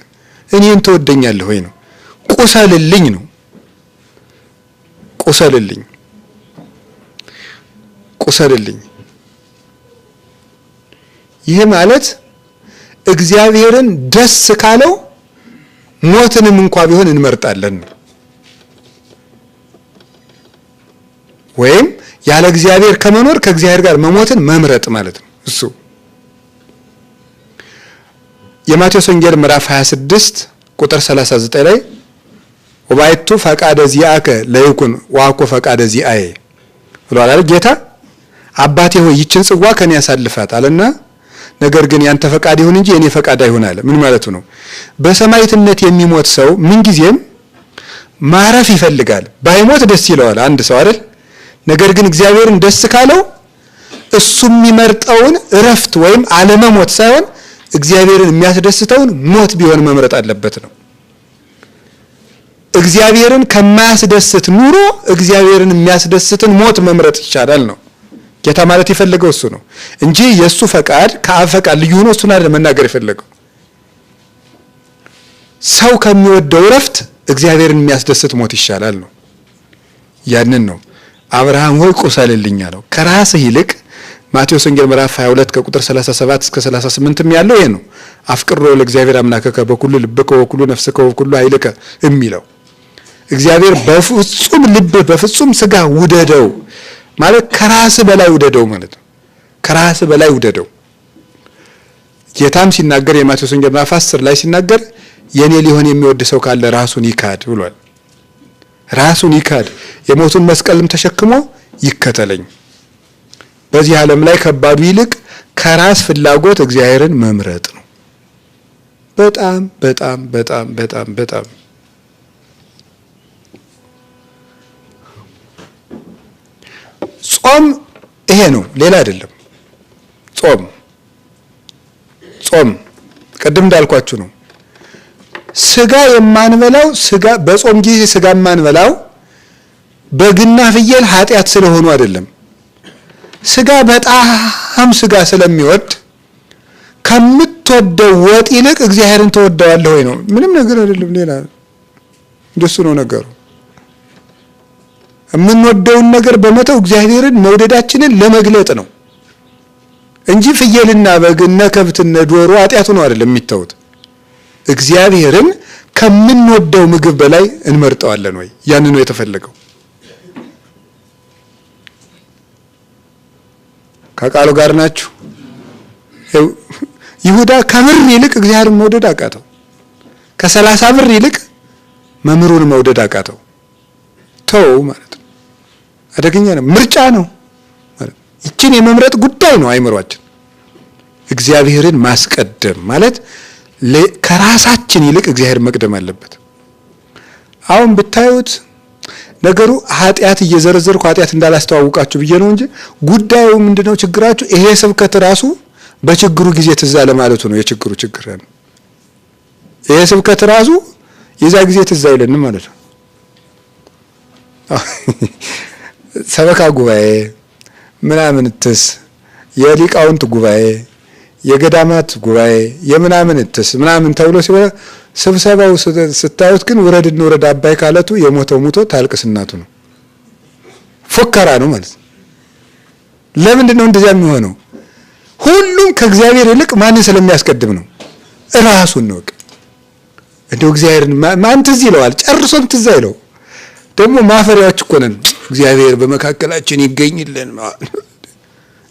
እኔን ተወደኛለህ ወይ ነው። ቁሰልልኝ ነው። ቁሰልልኝ። ይሄ ማለት እግዚአብሔርን ደስ ካለው ሞትንም እንኳን ቢሆን እንመርጣለን። ወይም ያለ እግዚአብሔር ከመኖር ከእግዚአብሔር ጋር መሞትን መምረጥ ማለት ነው። እሱ የማቴዎስ ወንጌል ምዕራፍ 26 ቁጥር 39 ላይ ወባይቱ ፈቃደ ዚአከ ለይኩን ወአኮ ፈቃደ ዚአዬ ብሏል አይደል ጌታ። አባቴ ሆይ ይችን ጽዋ ከኔ ያሳልፋት አለና ነገር ግን ያንተ ፈቃድ ይሁን እንጂ የኔ ፈቃድ አይሁን አለ። ምን ማለቱ ነው? በሰማዕትነት የሚሞት ሰው ምን ጊዜም ማረፍ ይፈልጋል። ባይሞት ደስ ይለዋል አንድ ሰው አይደል? ነገር ግን እግዚአብሔርን ደስ ካለው እሱ የሚመርጠውን እረፍት ወይም አለመሞት ሳይሆን እግዚአብሔርን የሚያስደስተውን ሞት ቢሆን መምረጥ አለበት ነው። እግዚአብሔርን ከማያስደስት ኑሮ እግዚአብሔርን የሚያስደስትን ሞት መምረጥ ይቻላል ነው ጌታ ማለት የፈለገው እሱ ነው እንጂ የሱ ፈቃድ ከአብ ፈቃድ ልዩ ሆኖ እሱን አይደለም መናገር የፈለገው። ሰው ከሚወደው እረፍት እግዚአብሔርን የሚያስደስት ሞት ይሻላል ነው። ያንን ነው አብርሃም ሆይ ቁሰልልኝ አለው። ከራስህ ይልቅ ማቴዎስ ወንጌል ምዕራፍ 22 ከቁጥር 37 እስከ 38 ያለው ይሄ ነው። አፍቅሮ ለእግዚአብሔር አምላከከ በኩሉ ልብከ ወኩሉ ነፍስከ ወኩሉ ኃይልከ የሚለው እግዚአብሔር በፍጹም ልብ በፍጹም ስጋ ውደደው ማለት ከራስ በላይ ውደደው ማለት ነው። ከራስ በላይ ውደደው። ጌታም ሲናገር የማቴዎስ ወንጌል ምዕራፍ 10 ላይ ሲናገር የኔ ሊሆን የሚወድ ሰው ካለ ራሱን ይካድ ብሏል። ራሱን ይካድ የሞቱን መስቀልም ተሸክሞ ይከተለኝ። በዚህ ዓለም ላይ ከባዱ ይልቅ ከራስ ፍላጎት እግዚአብሔርን መምረጥ ነው። በጣም በጣም በጣም በጣም በጣም ጾም ይሄ ነው፣ ሌላ አይደለም። ጾም ቅድም እንዳልኳችሁ ነው። ስጋ የማንበላው በጾም ጊዜ ስጋ የማንበላው በግና ፍየል ኃጢአት ስለሆኑ አይደለም። ስጋ በጣም ስጋ ስለሚወድ ከምትወደው ወጥ ይልቅ እግዚአብሔርን ተወደዋለህ ወይ ነው። ምንም ነገር አይደለም፣ ሌላ እንደሱ ነው ነገሩ። የምንወደውን ነገር በመተው እግዚአብሔርን መውደዳችንን ለመግለጥ ነው እንጂ ፍየልና በግና ከብትና ዶሮ ኃጢአቱ ነው አይደለም የሚተውት። እግዚአብሔርን ከምንወደው ምግብ በላይ እንመርጠዋለን ወይ? ያን ነው የተፈለገው። ከቃሉ ጋር ናችሁ? ይሁዳ ከብር ይልቅ እግዚአብሔርን መውደድ አቃተው። ከ30 ብር ይልቅ መምህሩን መውደድ አቃተው። ተው ማለት ነው። አደገኛ ነው። ምርጫ ነው ማለት ይችን የመምረጥ ጉዳይ ነው አይምሯችን። እግዚአብሔርን ማስቀደም ማለት ከራሳችን ይልቅ እግዚአብሔር መቅደም አለበት። አሁን ብታዩት ነገሩ ኃጢአት እየዘረዘርኩ ኃጢአት እንዳላስተዋውቃችሁ ብዬ ነው እንጂ ጉዳዩ ምንድነው? ችግራችሁ ይሄ ስብከት ራሱ በችግሩ ጊዜ ትዝ አለ ማለቱ ነው። የችግሩ ችግር ነው። ይሄ ስብከት ራሱ የዛ ጊዜ ትዝ አይለንም ማለት ነው። ሰበካ ጉባኤ ምናምን የሊቃውንት ጉባኤ የገዳማት ጉባኤ የምናምን ምናምን ተብሎ ሲሆን ስብሰባው ስታዩት ግን ወረድ አባይ ካለቱ የሞተው ሙቶ ታልቅስ እናቱ ነው። ፎከራ ነው ማለት ነው። ለምንድን ነው እንደዚያ የሚሆነው? ሁሉም ከእግዚአብሔር ይልቅ ማንን ስለሚያስቀድም ነው? ራሱን ነው። እንደው እግዚአብሔርን ማን ትዝ ይለዋል? ጨርሶም ትዝ አይለው። ደግሞ ማፈሪያዎች እኮ ነን። እግዚአብሔር በመካከላችን ይገኝልን።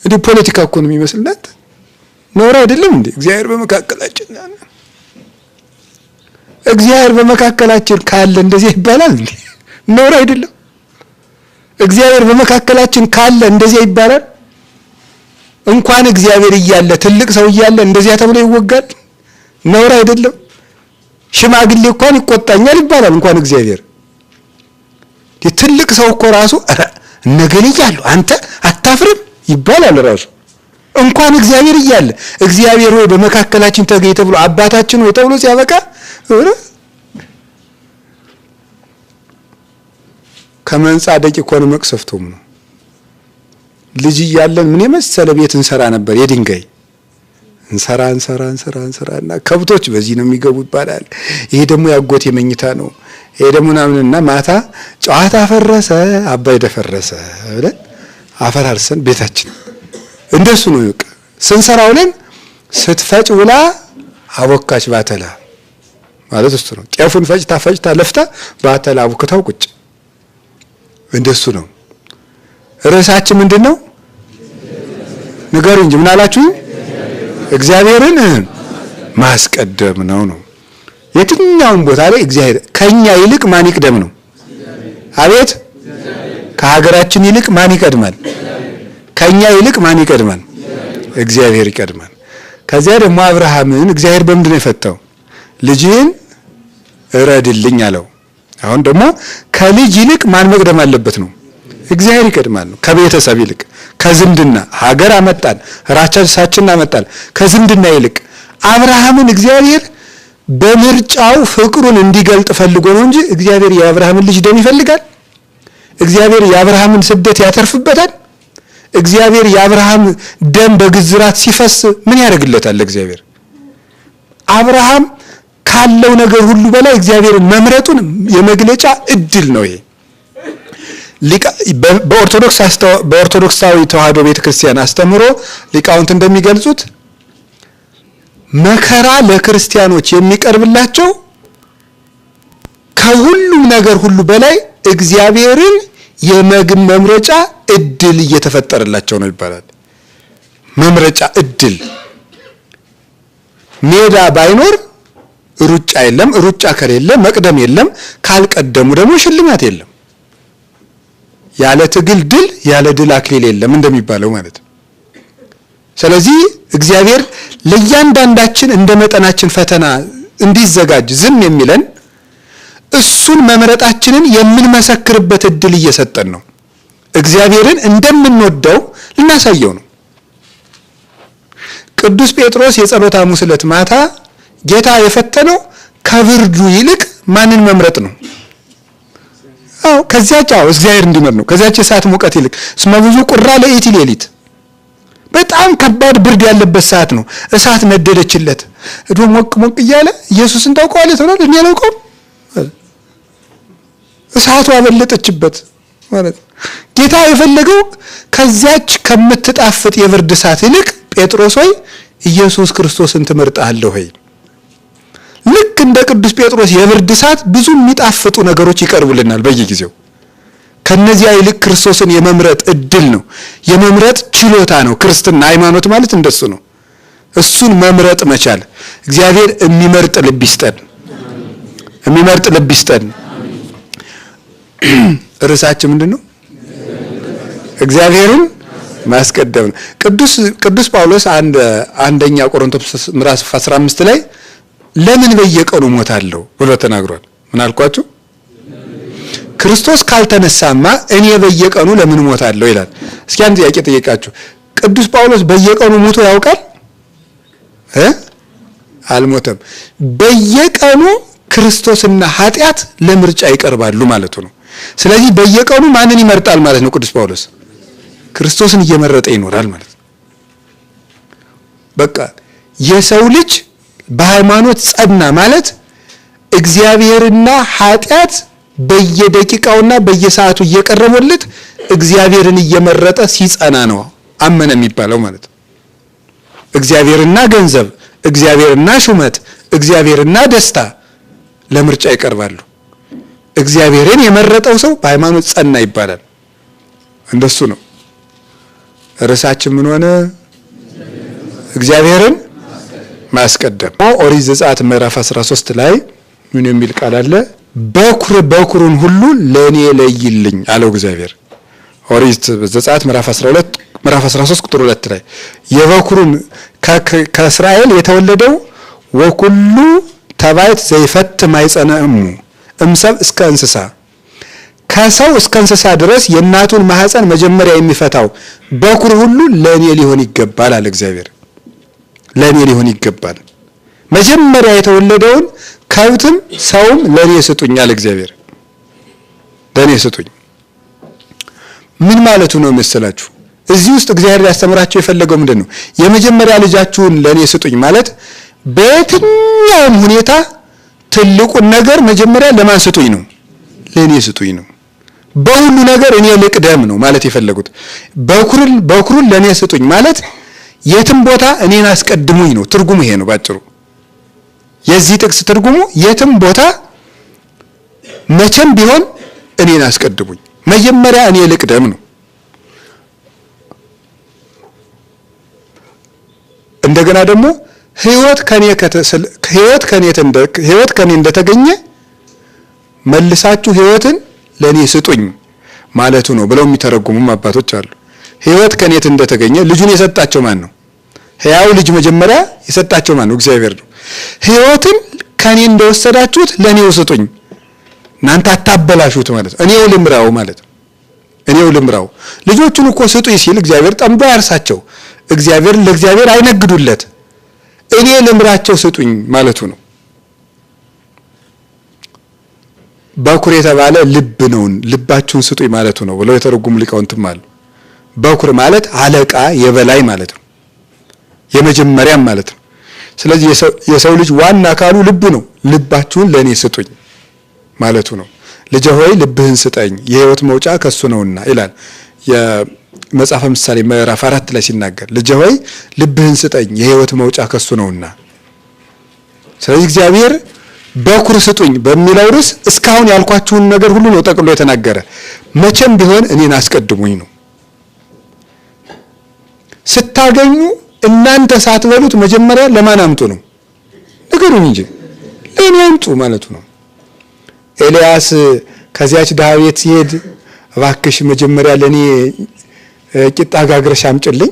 እንዴ ፖለቲካ እኮ ነው የሚመስልለት። ኖር አይደለም እንዴ? እግዚአብሔር በመካከላችን ካለ እንደዚህ ይባላል እንዴ? ኖር አይደለም? እግዚአብሔር በመካከላችን ካለ እንደዚህ ይባላል? እንኳን እግዚአብሔር እያለ ትልቅ ሰው እያለ እንደዚያ ተብሎ ይወጋል? ኖር አይደለም? ሽማግሌ እንኳን ይቆጣኛል ይባላል እንኳን እግዚአብሔር። ትልቅ ሰው እኮ ራሱ እነገሌ እያሉ አንተ አታፍርም ይባላል ራሱ። እንኳን እግዚአብሔር እያለ እግዚአብሔር ሆይ በመካከላችን ተገኝ ተብሎ አባታችን ሆይ ተብሎ ሲያበቃ ከመንጻደቅ እኮ ነው መቅሰፍቶም ነው። ልጅ እያለን ምን የመሰለ ቤት እንሰራ ነበር። የድንጋይ እንሰራና ከብቶች በዚህ ነው የሚገቡ ይባላል። ይሄ ደግሞ ያጎቴ መኝታ ነው። ይሄ ደግሞ ምናምንና ማታ ጨዋታ ፈረሰ አባይ ደፈረሰ ብለን አፈራርሰን ቤታችን እንደሱ ነው። ስንሰራው ለን ስትፈጭ ውላ አቦካች ባተላ ማለት እሱ ነው። ጤፉን ፈጭታ ለፍታ ባተላ አቦክታው ቁጭ እንደሱ ነው። ርዕሳችን ምንድነው? ንገሩ እንጂ ምን አላችሁ? እግዚአብሔርን ማስቀደም ነው። የትኛውም ቦታ ላይ እግዚአብሔር ከኛ ይልቅ ማን ይቀደም ነው? አቤት ከሀገራችን ይልቅ ማን ይቀድማል? ከኛ ይልቅ ማን ይቀድማል? እግዚአብሔር ይቀድማል። ከዚያ ደግሞ አብርሃምን እግዚአብሔር በምንድን ነው የፈታው? ልጅህን እረድልኝ አለው። አሁን ደግሞ ከልጅ ይልቅ ማን መቅደም አለበት ነው? እግዚአብሔር ይቀድማል ነው። ከቤተሰብ ይልቅ ከዝምድና ሀገር አመጣን፣ ራሳችንን አመጣን። ከዝምድና ይልቅ አብርሃምን እግዚአብሔር በምርጫው ፍቅሩን እንዲገልጥ ፈልጎ ነው እንጂ እግዚአብሔር የአብርሃምን ልጅ ደም ይፈልጋል? እግዚአብሔር የአብርሃምን ስደት ያተርፍበታል? እግዚአብሔር የአብርሃም ደም በግዝራት ሲፈስ ምን ያደርግለታል? እግዚአብሔር አብርሃም ካለው ነገር ሁሉ በላይ እግዚአብሔርን መምረጡን የመግለጫ እድል ነው። ይሄ በኦርቶዶክሳዊ ተዋህዶ ቤተክርስቲያን አስተምሮ ሊቃውንት እንደሚገልጹት መከራ ለክርስቲያኖች የሚቀርብላቸው ከሁሉም ነገር ሁሉ በላይ እግዚአብሔርን የመምረጫ እድል እየተፈጠረላቸው ነው ይባላል። መምረጫ እድል ሜዳ ባይኖር ሩጫ የለም፣ ሩጫ ከሌለ መቅደም የለም፣ ካልቀደሙ ደግሞ ሽልማት የለም። ያለ ትግል ድል፣ ያለ ድል አክሊል የለም እንደሚባለው ማለት ነው። ስለዚህ እግዚአብሔር ለእያንዳንዳችን እንደ መጠናችን ፈተና እንዲዘጋጅ ዝም የሚለን እሱን መምረጣችንን የምንመሰክርበት እድል እየሰጠን ነው። እግዚአብሔርን እንደምንወደው ልናሳየው ነው። ቅዱስ ጴጥሮስ የጸሎተ ሐሙስ ዕለት ማታ ጌታ የፈተነው ከብርዱ ይልቅ ማንን መምረጥ ነው? ከዚያች እግዚአብሔር እንዲመር ነው። ከዚያች የሰዓት ሙቀት ይልቅ እስመ ብዙ ቁራ ለኢቲ ሌሊት፣ በጣም ከባድ ብርድ ያለበት ሰዓት ነው። እሳት ነደደችለት እዶ ሞቅ ሞቅ እያለ ኢየሱስን ታውቀዋለህ ተብሏል። እኔ አላውቀውም። እሳቱ አበለጠችበት ማለት ጌታ የፈለገው ከዚያች ከምትጣፍጥ የብርድ እሳት ይልቅ ጴጥሮስ ሆይ ኢየሱስ ክርስቶስን ትመርጣለህ ሆይ። ልክ እንደ ቅዱስ ጴጥሮስ የብርድ እሳት ብዙ የሚጣፍጡ ነገሮች ይቀርቡልናል በየጊዜው። ከነዚያ ይልቅ ክርስቶስን የመምረጥ እድል ነው፣ የመምረጥ ችሎታ ነው። ክርስትና ሃይማኖት ማለት እንደሱ ነው። እሱን መምረጥ መቻል። እግዚአብሔር የሚመርጥ ልብ ይስጠን፣ የሚመርጥ ልብ ይስጠን። ርዕሳችን ምንድነው? እግዚአብሔርን ማስቀደም ነው። ቅዱስ ጳውሎስ አንደኛ ቆሮንቶስ ምዕራፍ 15 ላይ ለምን በየቀኑ ሞታለሁ ብሎ ተናግሯል። ምን አልኳችሁ? ክርስቶስ ካልተነሳማ እኔ በየቀኑ ለምን ሞታለሁ ይላል። እስኪ አንድ ጥያቄ ጠይቃችሁ፣ ቅዱስ ጳውሎስ በየቀኑ ሞቶ ያውቃል? አልሞተም። በየቀኑ ክርስቶስና ኃጢአት ለምርጫ ይቀርባሉ ማለቱ ነው። ስለዚህ በየቀኑ ማንን ይመርጣል ማለት ነው? ቅዱስ ጳውሎስ ክርስቶስን እየመረጠ ይኖራል ማለት ነው። በቃ የሰው ልጅ በሃይማኖት ጸና ማለት እግዚአብሔርና ኃጢአት በየደቂቃውና በየሰዓቱ እየቀረበለት እግዚአብሔርን እየመረጠ ሲጸና ነው አመነ የሚባለው ማለት ነው። እግዚአብሔርና ገንዘብ፣ እግዚአብሔርና ሹመት፣ እግዚአብሔርና ደስታ ለምርጫ ይቀርባሉ። እግዚአብሔርን የመረጠው ሰው በሃይማኖት ጸና ይባላል። እንደሱ ነው። ርዕሳችን ምን ሆነ? እግዚአብሔርን ማስቀደም። ኦሪት ዘጸአት ምዕራፍ 13 ላይ ምን የሚል ቃል አለ? በኩሩን ሁሉ ለኔ ለይልኝ አለው እግዚአብሔር። ኦሪት ዘጸአት ምዕራፍ 13 ቁጥር 2 ላይ የበኩሩን ከእስራኤል የተወለደው ወኩሉ ተባይት ዘይፈት ማይጸነሙ እምሰብ እስከ እንስሳ፣ ከሰው እስከ እንስሳ ድረስ የእናቱን ማህፀን መጀመሪያ የሚፈታው በኩር ሁሉ ለኔ ሊሆን ይገባል አለ እግዚአብሔር። ለኔ ሊሆን ይገባል። መጀመሪያ የተወለደውን ከብትም ሰውም ለኔ ስጡኝ አለ እግዚአብሔር። ለኔ ስጡኝ ምን ማለቱ ነው መሰላችሁ? እዚህ ውስጥ እግዚአብሔር ያስተምራቸው የፈለገው ምንድነው? የመጀመሪያ ልጃችሁን ለኔ ስጡኝ ማለት በየትኛውም ሁኔታ ትልቁን ነገር መጀመሪያ ለማን ስጡኝ ነው? ለኔ ስጡኝ ነው። በሁሉ ነገር እኔ ልቅደም ነው ማለት የፈለጉት። በኩሩን ለኔ ስጡኝ ማለት የትም ቦታ እኔን አስቀድሙኝ ነው። ትርጉሙ ይሄ ነው ባጭሩ። የዚህ ጥቅስ ትርጉሙ የትም ቦታ መቼም ቢሆን እኔን አስቀድሙኝ፣ መጀመሪያ እኔ ልቅደም ነው። እንደገና ደግሞ ህይወት ከኔ እንደተገኘ መልሳችሁ ህይወትን ለኔ ስጡኝ ማለቱ ነው ብለው የሚተረጉሙም አባቶች አሉ። ህይወት ከኔ እንደተገኘ ልጁን የሰጣቸው ማን ነው? ሕያው ልጅ መጀመሪያ የሰጣቸው ማን ነው? እግዚአብሔር ነው። ህይወትን ከኔ እንደወሰዳችሁት ለኔው ስጡኝ፣ እናንተ አታበላሹት ማለት ነው። እኔው ልምራው ማለት ነው። እኔው ልምራው። ልጆቹን እኮ ስጡኝ ሲል እግዚአብሔር ጠምዶ ያርሳቸው፣ ለእግዚአብሔር አይነግዱለት፣ እኔ ልምራቸው ስጡኝ ማለቱ ነው። በኩር የተባለ ልብ ነው፣ ልባችሁን ስጡኝ ማለቱ ነው ብለው የተረጉሙ ሊቃውንትም አሉ። በኩር ማለት አለቃ የበላይ ማለት ነው፣ የመጀመሪያም ማለት ነው። ስለዚህ የሰው ልጅ ዋና አካሉ ልቡ ነው። ልባችሁን ለኔ ስጡኝ ማለቱ ነው። ልጄ ሆይ ልብህን ስጠኝ የህይወት መውጫ ከሱ ነውና ይላል የመጽሐፈ ምሳሌ ምዕራፍ 4 ላይ ሲናገር፣ ልጄ ሆይ ልብህን ስጠኝ የህይወት መውጫ ከሱ ነውና። ስለዚህ እግዚአብሔር በኩር ስጡኝ በሚለው ርዕስ እስካሁን ያልኳችሁን ነገር ሁሉ ነው ጠቅሎ የተናገረ። መቼም ቢሆን እኔን አስቀድሙኝ ነው። ስታገኙ እናንተ ሳትበሉት መጀመሪያ ለማን አምጡ ነው? ንገሩኝ እንጂ ለኔ አምጡ ማለቱ ነው። ኤልያስ ከዚያች ድሃ ቤት ሲሄድ እባክሽ መጀመሪያ ለኔ ቂጣ ጋግረሽ አምጪልኝ፣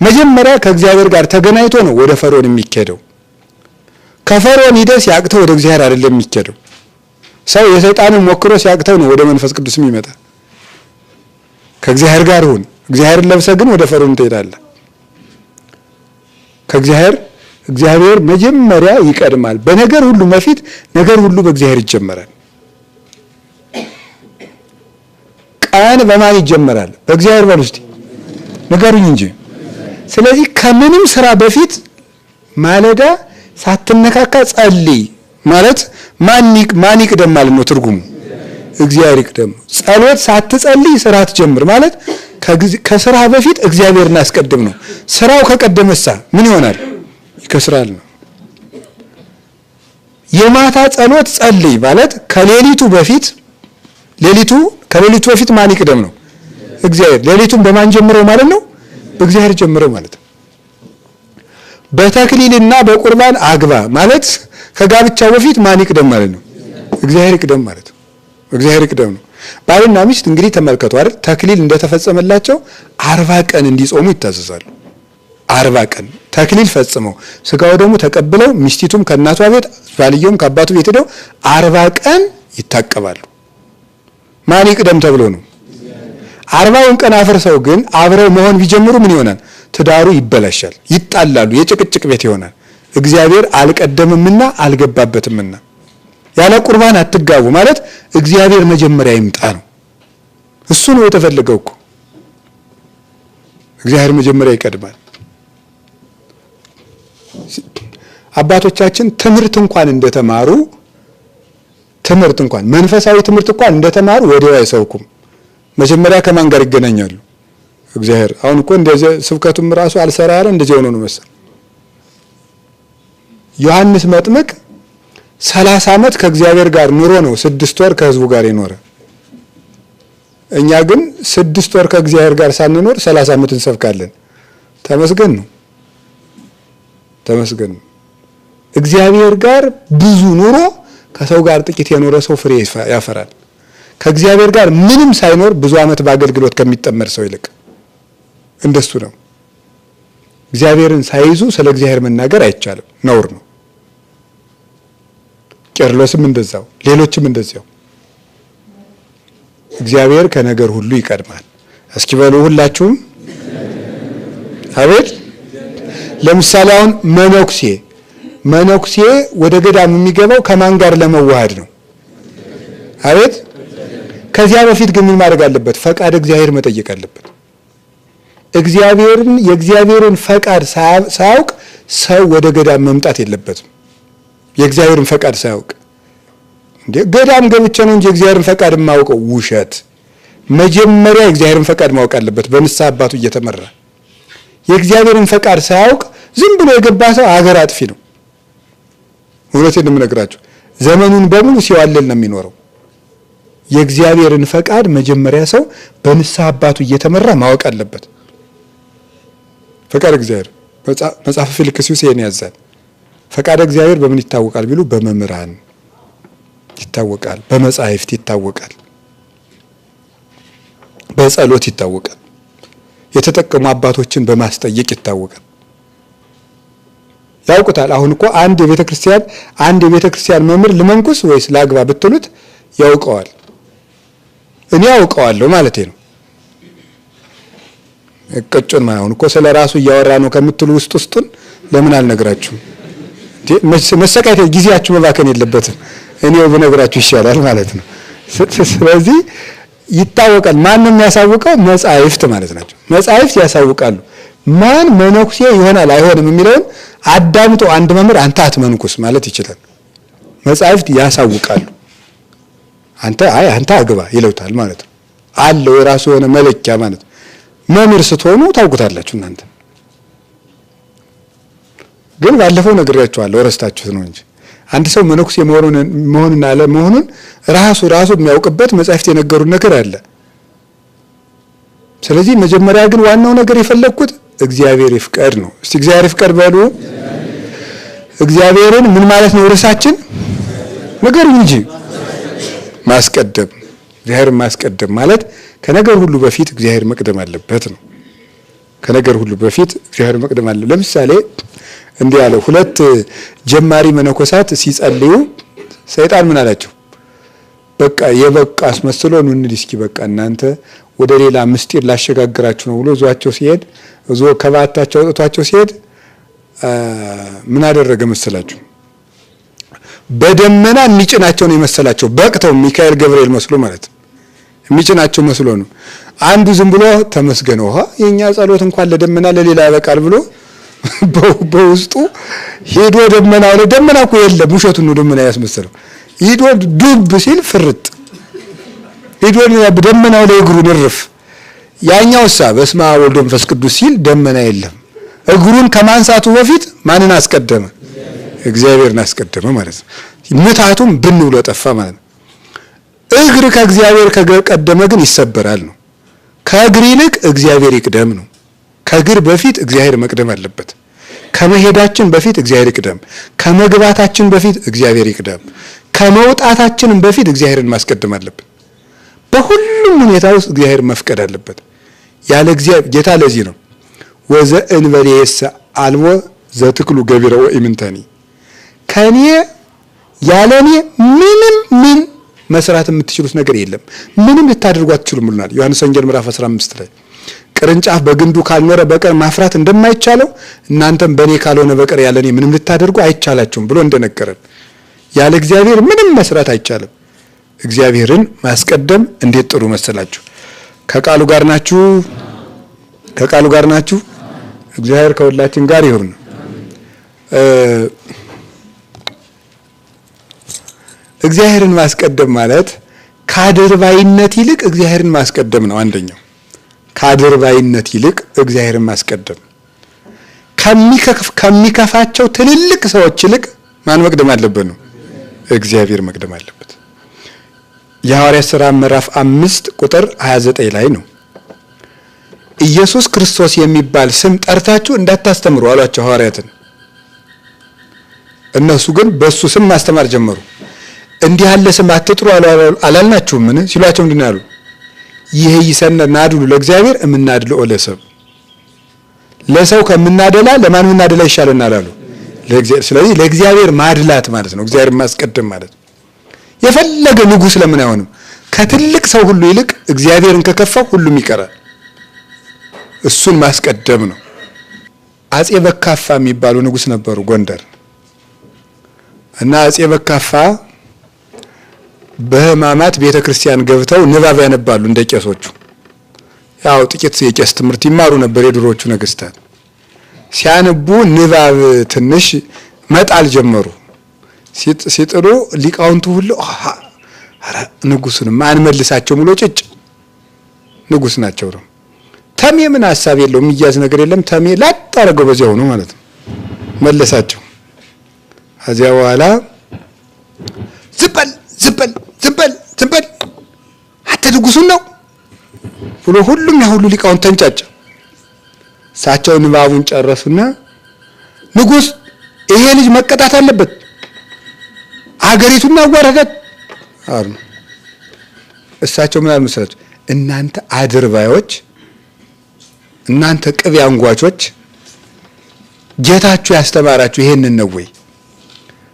መጀመሪያ ከእግዚአብሔር ጋር ተገናኝቶ ነው ወደ ፈርዖን የሚኬደው። ከፈርዖን ሂደህ ሲያቅተው ወደ እግዚአብሔር አይደለም የሚኬደው። ሰው የሰይጣንን ሞክሮ ሲያቅተው ነው ወደ መንፈስ ቅዱስ የሚመጣ። ከእግዚአብሔር ጋር ሁን። እግዚአብሔርን ለብሰህ ግን ወደ ፈርዖን ትሄዳለህ። እግዚአብሔር መጀመሪያ ይቀድማል። በነገር ሁሉ በፊት ነገር ሁሉ በእግዚአብሔር ይጀመራል። ቀን በማን ይጀመራል? በእግዚአብሔር በል ውስጥ ንገሩኝ እንጂ። ስለዚህ ከምንም ስራ በፊት ማለዳ ሳትነካካ ጸልይ ማለት ማን ይቅደም ማለት ነው ትርጉሙ። እግዚአብሔር ይቅደም። ጸሎት ሳትጸልይ ስራ ትጀምር ማለት ከስራ በፊት እግዚአብሔርን አስቀድም ነው። ስራው ከቀደመሳ ምን ይሆናል? ይከስራል ነው። የማታ ጸሎት ጸልይ ማለት ከሌሊቱ በፊት ማን ይቅደም ነው? እግዚአብሔር። ሌሊቱን በማን ጀምረው ማለት ነው? በእግዚአብሔር ጀምረው ማለት ነው። በተክሊልና በቁርባን አግባ ማለት ከጋብቻው በፊት ማን ይቅደም ማለት ነው? እግዚአብሔር ይቅደም ማለት ነው። እግዚአብሔር ይቅደም ነው። ባልና ሚስት እንግዲህ ተመልከቱ አይደል? ተክሊል እንደተፈጸመላቸው 40 ቀን እንዲጾሙ ይታዘዛሉ። 40 ቀን ተክሊል ፈጽመው ስጋው ደግሞ ተቀብለው ሚስቲቱም ከእናቷ ቤት ባልየውም ከአባቱ ቤት ሄደው 40 ቀን ይታቀባሉ። ማን ይቅደም ተብሎ ነው? 40ውን ቀን አፍርሰው ግን አብረው መሆን ቢጀምሩ ምን ይሆናል? ትዳሩ ይበላሻል፣ ይጣላሉ፣ የጭቅጭቅ ቤት ይሆናል። እግዚአብሔር አልቀደምምና አልገባበትምና። ያለ ቁርባን አትጋቡ ማለት እግዚአብሔር መጀመሪያ ይምጣ ነው። እሱ ነው የተፈለገው እኮ። እግዚአብሔር መጀመሪያ ይቀድማል። አባቶቻችን ትምህርት እንኳን መንፈሳዊ ትምህርት እንኳን እንደተማሩ ወዲያው አይሰብኩም። መጀመሪያ ከማን ጋር ይገናኛሉ? እግዚአብሔር። አሁን እኮ እንደዚህ ስብከቱም ራሱ አልሰራ ያለ እንደዚህ ሆኖ ነው መሰል። ዮሐንስ መጥምቅ 30 ዓመት ከእግዚአብሔር ጋር ኑሮ ነው 6 ወር ከህዝቡ ጋር የኖረ። እኛ ግን 6 ወር ከእግዚአብሔር ጋር ሳንኖር 30 ዓመት እንሰብካለን። ተመስገን ነው። እግዚአብሔር ጋር ብዙ ኑሮ ከሰው ጋር ጥቂት የኖረ ሰው ፍሬ ያፈራል። ከእግዚአብሔር ጋር ምንም ሳይኖር ብዙ ዓመት በአገልግሎት ከሚጠመድ ሰው ይልቅ እንደሱ ነው። እግዚአብሔርን ሳይዙ ስለ እግዚአብሔር መናገር አይቻልም፣ ነውር ነው። ቄርሎስም እንደዛው፣ ሌሎችም እንደዚያው። እግዚአብሔር ከነገር ሁሉ ይቀድማል። እስኪ በሉ ሁላችሁም አቤት። ለምሳሌ አሁን መነኩሴ ወደ ገዳም የሚገባው ከማን ጋር ለመዋሃድ ነው? አቤት። ከዚያ በፊት ግን ምን ማድረግ አለበት? ፈቃድ እግዚአብሔር መጠየቅ አለበት። የእግዚአብሔርን ፈቃድ ሳያውቅ ሰው ወደ ገዳም መምጣት የለበትም። የእግዚአብሔርን ፈቃድ ሳያውቅ እንዴ ገዳም ገብቼ ነው እንጂ የእግዚአብሔርን ፈቃድ የማውቀው ውሸት። መጀመሪያ የእግዚአብሔርን ፈቃድ ማወቅ አለበት በንስሐ አባቱ እየተመራ። የእግዚአብሔርን ፈቃድ ሳያውቅ ዝም ብሎ የገባ ሰው አገር አጥፊ ነው። እውነቴን ነው የምነግራችሁ። ዘመኑን በሙሉ ሲዋለል ነው የሚኖረው። የእግዚአብሔርን ፈቃድ መጀመሪያ ሰው በንስሐ አባቱ እየተመራ ማወቅ አለበት። ፈቃድ እግዚአብሔር መጽሐፈ ፊልክስዩስ ይሄን ያዛል። ፈቃድ እግዚአብሔር በምን ይታወቃል ቢሉ በመምህራን ይታወቃል፣ በመጻሕፍት ይታወቃል፣ በጸሎት ይታወቃል፣ የተጠቀሙ አባቶችን በማስጠየቅ ይታወቃል። ያውቁታል። አሁን እኮ አንድ የቤተ ክርስቲያን መምህር ልመንኩስ ወይስ ላግባ ብትሉት ያውቀዋል። እኔ ያውቀዋለሁ ማለቴ ነው። እቅጩን አሁን እኮ ስለራሱ እያወራ ነው ከምትሉ ውስጡን ለምን አልነግራችሁም? መሰቃየት ጊዜያችሁ መባከን የለበትም። እኔው ብነግራችሁ ይሻላል ማለት ነው። ስለዚህ ይታወቃል። ማንም ያሳውቀው መጻሕፍት ማለት ናቸው። መጻሕፍት ያሳውቃሉ። ማን መነኩሴ ይሆናል አይሆንም የሚለውን አዳምጦ አንድ መምህር አንተ አትመንኩስ ማለት ይችላል። መጻሕፍት ያሳውቃሉ። አንተ አግባ ይለውታል ማለት ነው። አለው የራሱ የሆነ መለኪያ ማለት ነው። መምህር ስትሆኑ ታውቁታላችሁ እናንተ። ግን ባለፈው ነግሬያችኋለሁ ረስታችሁት ነው እንጂ አንድ ሰው መነኩሴ መሆኑን አለመሆኑን ራሱ የሚያውቅበት መጻሕፍት የነገሩን ነገር አለ። ስለዚህ መጀመሪያ ግን ዋናው ነገር የፈለግኩት እግዚአብሔር ይፍቀድ ነው። እስቲ እግዚአብሔር ይፍቀድ በሉ። እግዚአብሔርን ምን ማለት ነው? ርዕሳችን ነገር እንጂ ማስቀደም። እግዚአብሔርን ማስቀደም ማለት ከነገር ሁሉ በፊት እግዚአብሔር መቅደም አለበት ነው። ከነገር ሁሉ በፊት እግዚአብሔር መቅደም አለ። ለምሳሌ እንዲህ ያለው ሁለት ጀማሪ መነኮሳት ሲጸልዩ ሰይጣን ምን አላቸው? በቃ የበቃ አስመስሎ ነው እንዴ እስኪ በቃ እናንተ ወደ ሌላ ምስጢር ላሸጋግራችሁ ነው ብሎ ዟቸው ሲሄድ ከባታቸው አውጥቷቸው ሲሄድ ምን አደረገ መሰላችሁ? በደመና የሚጭናቸው ነው የመሰላቸው። በቅተው ሚካኤል ገብርኤል መስሎ ማለት የሚጭናቸው መስሎ ነው። አንዱ ዝም ብሎ ተመስገነው የኛ ጸሎት እንኳን ለደመና ለሌላ ያበቃል ብሎ በውስጡ ሄዶ ደመናው ላይ ደመና እኮ የለም ውሸቱን ነው ደመና ያስመሰለው። ሄዶ ዱብ ሲል ፍርጥ ሄዶ ደመናው ላይ እግሩን እርፍ። ያኛውሳ በስመ አብ ወወልድ ወመንፈስ ቅዱስ ሲል ደመና የለም። እግሩን ከማንሳቱ በፊት ማንን አስቀደመ? እግዚአብሔርን አስቀደመ ማለት ነው። ምታቱም ብን ብሎ ጠፋ ማለት ነው። እግር ከእግዚአብሔር ከቀደመ ግን ይሰበራል ነው። ከእግር ይልቅ እግዚአብሔር ይቅደም ነው። ከእግር በፊት እግዚአብሔር መቅደም አለበት። ከመሄዳችን በፊት እግዚአብሔር ይቅደም። ከመግባታችን በፊት እግዚአብሔር ይቅደም። ከመውጣታችንም በፊት እግዚአብሔርን ማስቀደም አለበት። በሁሉም ሁኔታ ውስጥ እግዚአብሔር መፍቀድ አለበት። ያለ እግዚአብሔር ጌታ ለዚህ ነው ወዘእንበሌሰ አልቦ ዘትክሉ ገቢረ ወኢምንተኒ ከኔ ያለኔ ምንም መስራት የምትችሉት ነገር የለም፣ ምንም ልታደርጉ አትችሉም ብለናል ዮሐንስ ወንጌል ምዕራፍ 15 ላይ። ቅርንጫፍ በግንዱ ካልኖረ በቀር ማፍራት እንደማይቻለው እናንተም በኔ ካልሆነ በቀር ያለኔ ምንም ልታደርጉ አይቻላችሁም ብሎ እንደነገረን ያለ እግዚአብሔር ምንም መስራት አይቻልም። እግዚአብሔርን ማስቀደም እንዴት ጥሩ መሰላችሁ። ከቃሉ ጋር ናችሁ? ከቃሉ ጋር ናችሁ? እግዚአብሔር ከሁላችን ጋር ይሁን። እግዚአብሔርን ማስቀደም ማለት ከአድርባይነት ይልቅ እግዚአብሔርን ማስቀደም ነው። አንደኛው ከአድርባይነት ይልቅ እግዚአብሔርን ማስቀደም፣ ከሚከፋቸው ትልልቅ ሰዎች ይልቅ ማን መቅደም አለበት ነው? እግዚአብሔር መቅደም አለበት። የሐዋርያት ሥራ ምዕራፍ 5 ቁጥር 29 ላይ ነው ኢየሱስ ክርስቶስ የሚባል ስም ጠርታችሁ እንዳታስተምሩ አሏቸው ሐዋርያትን። እነሱ ግን በሱ ስም ማስተማር ጀመሩ። እንዲህ ያለ ስም አትጥሩ አላልናችሁም ምን ሲሏቸው ምንድን ያሉ? ይሄ ይሰነ ናድሉ ለእግዚአብሔር እምናድልኦ ለሰብ፣ ለሰው ከምናደላ ለማን ምናደላ ይሻለናል አሉ ለእግዚአብሔር። ስለዚህ ለእግዚአብሔር ማድላት ማለት ነው እግዚአብሔር ማስቀደም ማለት ነው። የፈለገ ንጉስ ለምን አይሆንም? ከትልቅ ሰው ሁሉ ይልቅ እግዚአብሔርን ከከፋው ሁሉም ይቀራል። እሱን ማስቀደም ነው። አጼ በካፋ የሚባሉ ንጉስ ነበሩ ጎንደር እና አጼ በካፋ በህማማት ቤተክርስቲያን ገብተው ንባብ ያነባሉ እንደ ቄሶቹ። ያው ጥቂት የቄስ ትምህርት ይማሩ ነበር የድሮቹ ነገስታት። ሲያነቡ ንባብ ትንሽ መጣል ጀመሩ። ሲጥሩ ሊቃውንቱ ሁሉ አረ ንጉስን ማን መልሳቸው ብሎ ጭጭ ንጉስ ናቸው ነው። ተሜ ምን ሐሳብ የለውም የሚያዝ ነገር የለም። ተሜ ላጣረገው በዚያው ነው ማለት ነው መለሳቸው። ከዚያ በኋላ ዝበል አተ ንጉሱን ነው ብሎ ሁሉም ያሁሉ ሊቃውንት ተንጫጫ። እሳቸው ንባቡን ጨረሱና ንጉስ ይሄ ልጅ መቀጣት አለበት አገሪቱን ማዋረዳት አሉ። እሳቸው ምን አሉ መሰላችሁ? እናንተ አድርባዮች፣ እናንተ ቅቤ አንጓቾች ጌታችሁ ያስተማራችሁ ይሄንን ነው ወይ?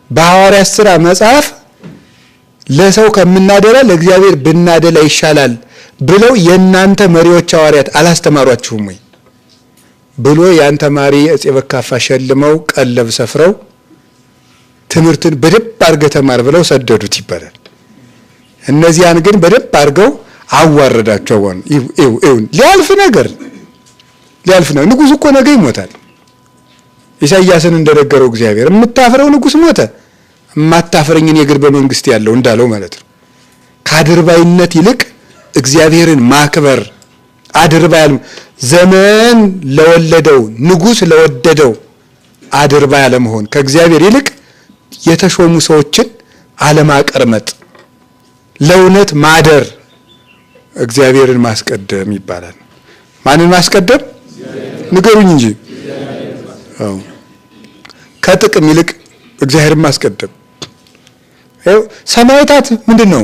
በሐዋርያት ሥራ መጽሐፍ ለሰው ከምናደላ ለእግዚአብሔር ብናደላ ይሻላል ብለው የእናንተ መሪዎች ሐዋርያት አላስተማሯችሁም ወይ ብሎ ያን ተማሪ አጼ በካፋ ሸልመው ቀለብ ሰፍረው ትምህርትን በደብ አድርገህ ተማር ብለው ሰደዱት ይባላል። እነዚያን ግን በደብ አድርገው አዋረዳቸው። ይሁን ሊያልፍ ነው። ንጉስ እኮ ነገ ይሞታል። ኢሳይያስን እንደነገረው እግዚአብሔር የምታፍረው ንጉስ ሞተ፣ የማታፍረኝን የግር በመንግስት ያለው እንዳለው ማለት ነው። ከአድርባይነት ይልቅ እግዚአብሔርን ማክበር አድርባይ ዘመን ለወለደው ንጉስ ለወደደው አድርባይ አለመሆን ከእግዚአብሔር ይልቅ የተሾሙ ሰዎችን አለማቀርመጥ፣ ለእውነት ማደር፣ እግዚአብሔርን ማስቀደም ይባላል። ማንን ማስቀደም? ንገሩኝ እንጂ። አዎ ከጥቅም ይልቅ እግዚአብሔርን ማስቀደም። ሰማዕታት ምንድነው?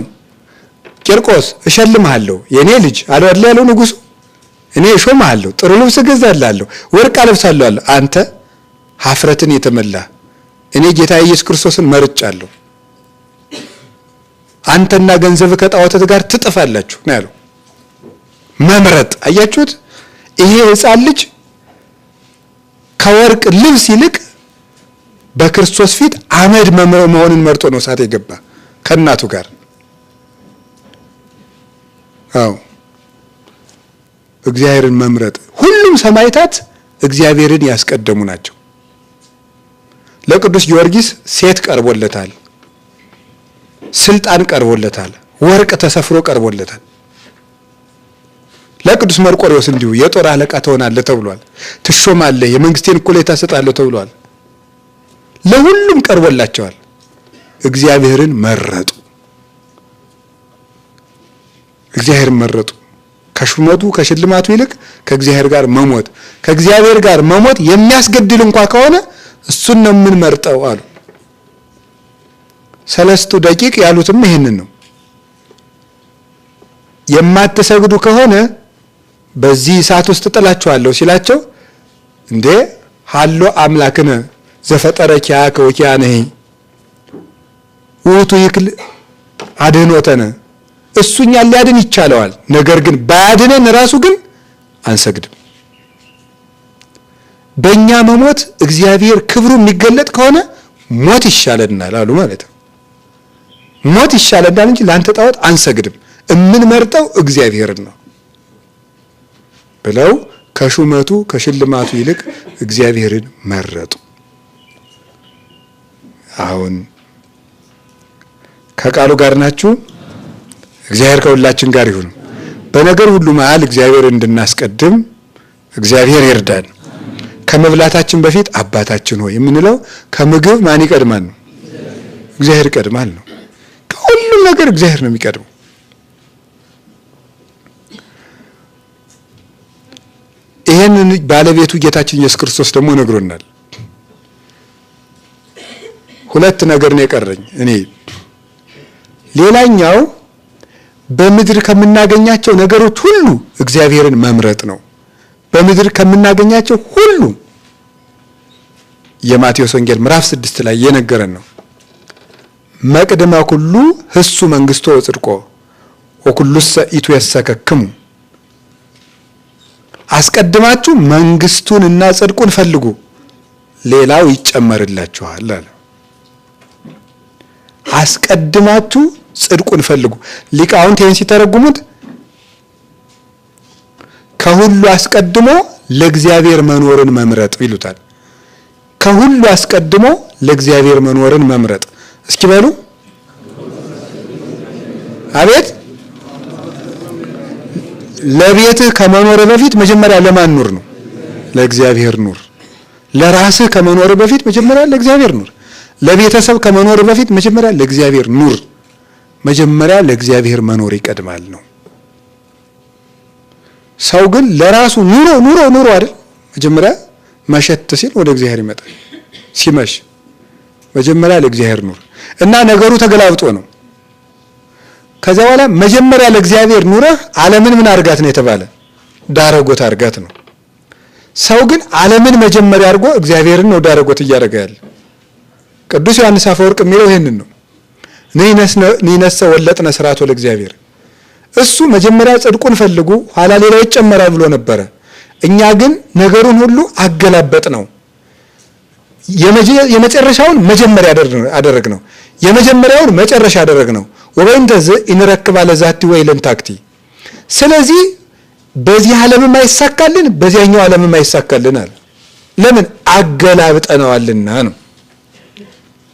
ቂርቆስ እሸልምሃለሁ የኔ ልጅ አለ አይደል ያለው ንጉሱ። እኔ እሾምሃለሁ፣ ጥሩ ልብስ እገዛልሃለሁ፣ ወርቅ አለብሳለሁ አለ። አንተ ኀፍረትን የተመላ እኔ ጌታ ኢየሱስ ክርስቶስን መርጫለሁ፣ አንተና ገንዘብ ከጣዖታት ጋር ትጠፋላችሁ ነው ያለው። መምረጥ አያችሁት? ይሄ ሕፃን ልጅ ከወርቅ ልብስ ይልቅ በክርስቶስ ፊት አመድ መሆንን መርጦ ነው እሳት የገባ ከእናቱ ጋር። አዎ እግዚአብሔርን መምረጥ። ሁሉም ሰማዕታት እግዚአብሔርን ያስቀደሙ ናቸው። ለቅዱስ ጊዮርጊስ ሴት ቀርቦለታል፣ ስልጣን ቀርቦለታል፣ ወርቅ ተሰፍሮ ቀርቦለታል። ለቅዱስ መርቆሬዎስ እንዲሁ የጦር አለቃ ትሆናለህ ተብሏል። ትሾማለህ፣ የመንግስቴን እኩሌታ እሰጣለሁ ተብሏል። ለሁሉም ቀርቦላቸዋል። እግዚአብሔርን መረጡ። እግዚአብሔርን መረጡ። ከሹመቱ ከሽልማቱ ይልቅ ከእግዚአብሔር ጋር መሞት፣ ከእግዚአብሔር ጋር መሞት የሚያስገድል እንኳን ከሆነ እሱን ነው የምንመርጠው አሉ። ሰለስቱ ደቂቅ ያሉትም ይሄንን ነው። የማትሰግዱ ከሆነ በዚህ እሳት ውስጥ ጥላችኋለሁ ሲላቸው እንዴ ሀሎ አምላክነ ዘፈጠረኪያከ ወኪያነሂ ውእቱ ይክል አድኅኖተነ፣ እሱኛን ሊያድን ይቻለዋል፣ ነገር ግን ባያድነን ራሱ ግን አንሰግድም። በእኛ መሞት እግዚአብሔር ክብሩ የሚገለጥ ከሆነ ሞት ይሻለናል አሉ ማለት ነው። ሞት ይሻለናል እንጂ ለአንተ ጣዖት አንሰግድም፣ እምንመርጠው እግዚአብሔርን ነው ብለው ከሹመቱ ከሽልማቱ ይልቅ እግዚአብሔርን መረጡ። አሁን ከቃሉ ጋር ናችሁ። እግዚአብሔር ከሁላችን ጋር ይሁን። በነገር ሁሉ መሃል እግዚአብሔርን እንድናስቀድም እግዚአብሔር ይርዳን። ከመብላታችን በፊት አባታችን ሆይ የምንለው ከምግብ ማን ይቀድማል ነው? እግዚአብሔር ይቀድማል ነው። ከሁሉም ነገር እግዚአብሔር ነው የሚቀድመው። ይሄንን ባለቤቱ ጌታችን ኢየሱስ ክርስቶስ ደግሞ ነግሮናል። ሁለት ነገር ነው የቀረኝ እኔ። ሌላኛው በምድር ከምናገኛቸው ነገሮች ሁሉ እግዚአብሔርን መምረጥ ነው። በምድር ከምናገኛቸው ሁሉ የማቴዎስ ወንጌል ምዕራፍ 6 ላይ የነገረን ነው። መቅደመ ኩሉ ህሱ መንግስቶ ወጽድቆ ወኩሉሰ ኢትየሰከክሙ፣ አስቀድማችሁ መንግስቱንና ጽድቁን ፈልጉ ሌላው ይጨመርላችኋል አለ። አስቀድማችሁ ጽድቁን ፈልጉ። ሊቃውንት ይህን ሲተረጉሙት ከሁሉ አስቀድሞ ለእግዚአብሔር መኖርን መምረጥ ይሉታል። ከሁሉ አስቀድሞ ለእግዚአብሔር መኖርን መምረጥ። እስኪ በሉ አቤት። ለቤትህ ከመኖር በፊት መጀመሪያ ለማን ኑር ነው? ለእግዚአብሔር ኑር። ለራስህ ከመኖር በፊት መጀመሪያ ለእግዚአብሔር ኑር። ለቤተሰብ ከመኖር በፊት መጀመሪያ ለእግዚአብሔር ኑር። መጀመሪያ ለእግዚአብሔር መኖር ይቀድማል ነው። ሰው ግን ለራሱ ኑሮ አይደል? መጀመሪያ መሸት ሲል ወደ እግዚአብሔር ይመጣል። ሲመሽ መጀመሪያ ለእግዚአብሔር ኑር እና ነገሩ ተገላብጦ ነው። ከዚያ በኋላ መጀመሪያ ለእግዚአብሔር ኑረህ ዓለምን ምን አድርጋት ነው የተባለ? ዳረጎት አድርጋት ነው። ሰው ግን ዓለምን መጀመሪያ አድርጎ እግዚአብሔርን ነው ዳረጎት እያደረገ ያለ። ቅዱስ ዮሐንስ አፈወርቅ የሚለው ይሄንን ነው። ንሕነሰ ወለጥነ ሥርዓቶ ለእግዚአብሔር፣ እሱ መጀመሪያ ጽድቁን ፈልጉ ኋላ ሌላው ይጨመራል ብሎ ነበረ። እኛ ግን ነገሩን ሁሉ አገላበጥ ነው። የመጨረሻውን መጀመሪያ አደረግ ነው። የመጀመሪያውን መጨረሻ አደረግ ነው። ወበእንተዝ እንረክባ ለዛቲ ወይለን ታክቲ። ስለዚህ በዚህ ዓለምም አይሳካልን በዚያኛው ዓለምም አይሳካልን አለ። ለምን? አገላብጠነዋልና ነው።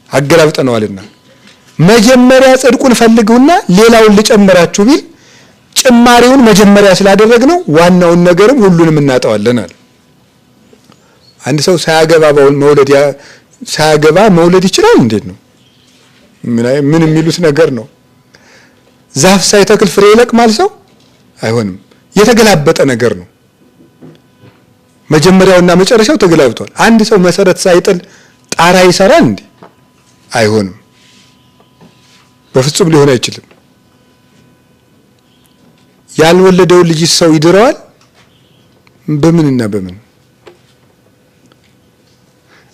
አገላብጠነዋልና መጀመሪያ ጽድቁን ፈልጉና ሌላውን ልጨምራችሁ ቢል ጭማሪውን መጀመሪያ ስላደረግነው ዋናውን ነገርም ሁሉንም እናጣዋለን አለ። አንድ ሰው ሳያገባ መውለድ ይችላል? እንዴት ነው? ምን የሚሉት ነገር ነው? ዛፍ ሳይተክል ፍሬ ይለቅማል ሰው? አይሆንም። የተገላበጠ ነገር ነው። መጀመሪያውና መጨረሻው ተገላብጧል። አንድ ሰው መሰረት ሳይጥል ጣራ ይሰራል እንዴ? አይሆንም። በፍጹም ሊሆን አይችልም። ያልወለደው ልጅ ሰው ይድረዋል? በምንና በምን?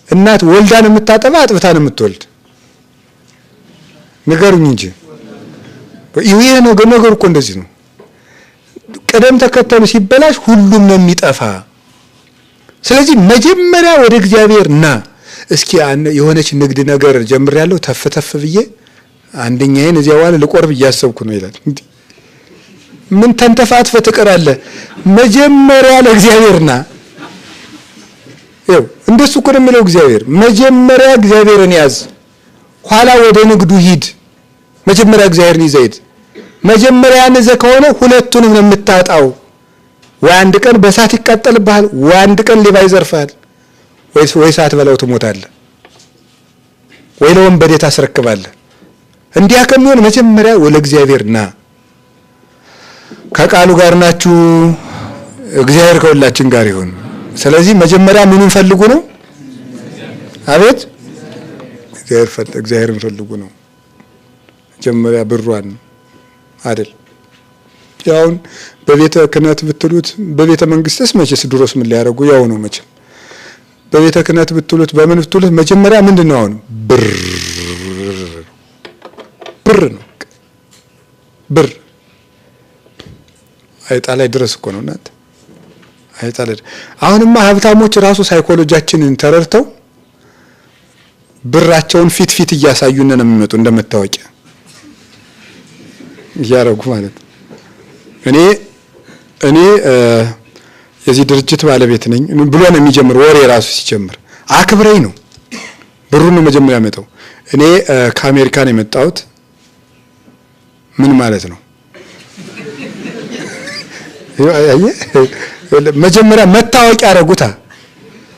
እናት ወልዳን የምታጠባ አጥብታን የምትወልድ ንገሩኝ እንጂ ይሄ ነው ነገሩ እኮ እንደዚህ ነው። ቀደም ተከተሉ ሲበላሽ ሁሉም ነው የሚጠፋ። ስለዚህ መጀመሪያ ወደ እግዚአብሔር ና። እስኪ የሆነች ንግድ ነገር ጀምሬያለሁ ተፍተፍ ብዬ አንደኛዬን እዚያ ዋለ ልቆርብ እያሰብኩ ነው ይላል። ምን ተንተፋትፈ ትቀራለህ? መጀመሪያ ለእግዚአብሔር ና። እንደሱ እኮ ነው የሚለው እግዚአብሔር። መጀመሪያ እግዚአብሔርን ያዝ፣ ኋላ ወደ ንግዱ ሂድ። መጀመሪያ እግዚአብሔርን ይዘህ ሂድ። መጀመሪያ ያነዘ ከሆነ ሁለቱንም ነው የምታጣው። ወይ አንድ ቀን በእሳት ይቃጠልብሃል፣ ወይ አንድ ቀን ሌባ ይዘርፋል፣ ወይ እሳት በላው ትሞታለህ፣ ወይ ለወንበዴ ታስረክባለህ። እንዲያ ከሚሆን መጀመሪያ ወደ እግዚአብሔር ና። ከቃሉ ጋር ናችሁ? እግዚአብሔር ከሁላችን ጋር ይሁን። ስለዚህ መጀመሪያ ምኑን ፈልጉ ነው? አቤት እግዚአብሔርን ፈልጉ ነው። መጀመሪያ ብሯን አይደል? ያውን በቤተ ክህነት ብትሉት በቤተ መንግስትስ መቼስ ድሮስ ምን ሊያደርጉ ያው ነው መቼም። በቤተ ክህነት ብትሉት በምን ብትሉት መጀመሪያ ምንድነው? አሁን ብር ነው። ብር አይጣ ላይ ድረስ እኮ ነው እናንተ። አይጣ ላይ አሁንማ ሀብታሞች ራሱ ሳይኮሎጂያችንን ተረድተው ብራቸውን ፊት እያሳዩን ነው የሚመጡ እንደመታወቂያ እያረጉ ማለት ነው። እኔ የዚህ ድርጅት ባለቤት ነኝ ብሎ ነው የሚጀምር ወሬ ራሱ ሲጀምር አክብረኝ ነው ብሩን ነው መጀመሪያ ያመጣው። እኔ ከአሜሪካ ነው የመጣሁት ምን ማለት ነው? መጀመሪያ መታወቂያ አረጉታ።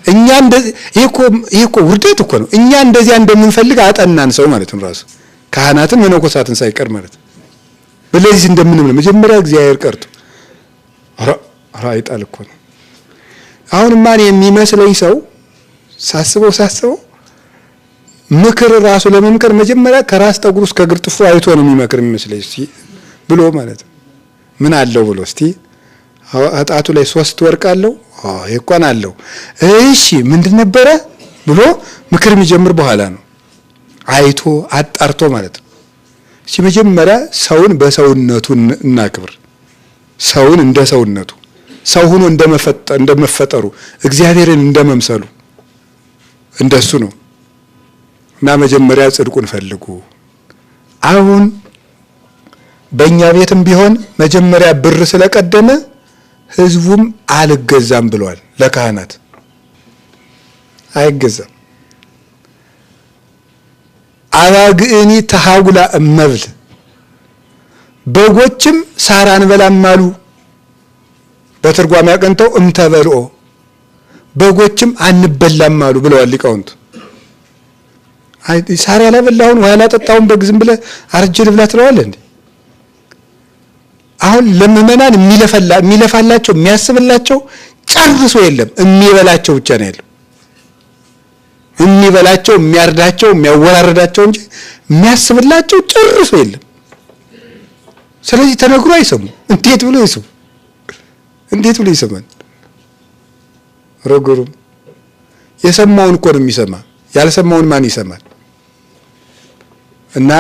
እኛ እንደዚህ ይሄ እኮ ውርደት እኮ ነው። እኛ እንደዚያ እንደምንፈልግ አጠናን ሰው ማለት ነው ራሱ ካህናትን መነኮሳትን ሳይቀር ማለት በለዚህ እንደምንም ነው መጀመሪያ እግዚአብሔር ቀርቶ አራ አይጣል እኮ ነው። አሁን ማን የሚመስለኝ ሰው ሳስበው ምክር ራሱ ለመምከር መጀመሪያ ከራስ ጠጉር እስከ እግር ጥፍሩ አይቶ ነው የሚመክር የሚመስለኝ ብሎ ማለት ምን አለው ብሎ እስቲ አጣቱ ላይ 3 ወርቅ አለው ይቆን አለው እሺ ምንድን ነበረ ብሎ ምክር የሚጀምር በኋላ ነው አይቶ አጣርቶ ማለት ነው። እሺ መጀመሪያ ሰውን በሰውነቱ እናክብር። ሰውን እንደ ሰውነቱ ሰው ሆኖ እንደመፈጠሩ እግዚአብሔርን እንደመምሰሉ እንደሱ ነው እና መጀመሪያ ጽድቁን ፈልጉ። አሁን በእኛ ቤትም ቢሆን መጀመሪያ ብር ስለቀደመ ህዝቡም አልገዛም ብሏል። ለካህናት አይገዛም። አባግእኒ ተሃጉላ እመብል በጎችም ሳር አንበላም አሉ። በትርጓሜ ያቀንተው እምተበልኦ በጎችም አንበላም አሉ ብለዋል ሊቃውንት። ሳር ያላበላውን ውሃ ያላጠጣውን በግ ዝም ብለህ አርጅል ብላ ትለዋለህ እንዴ? አሁን ለምእመናን የሚለፋላቸው የሚያስብላቸው ጨርሶ የለም። የሚበላቸው ብቻ ነው ያለው። የሚበላቸው የሚያርዳቸው የሚያወራረዳቸው እንጂ የሚያስብላቸው ጨርሶ የለም። ስለዚህ ተነግሮ አይሰሙ። እንዴት ብሎ ይሰሙ? እንዴት ብሎ ይሰማል? ረግሩም የሰማውን እኮ ነው የሚሰማ። ያልሰማውን ማን ይሰማል? እና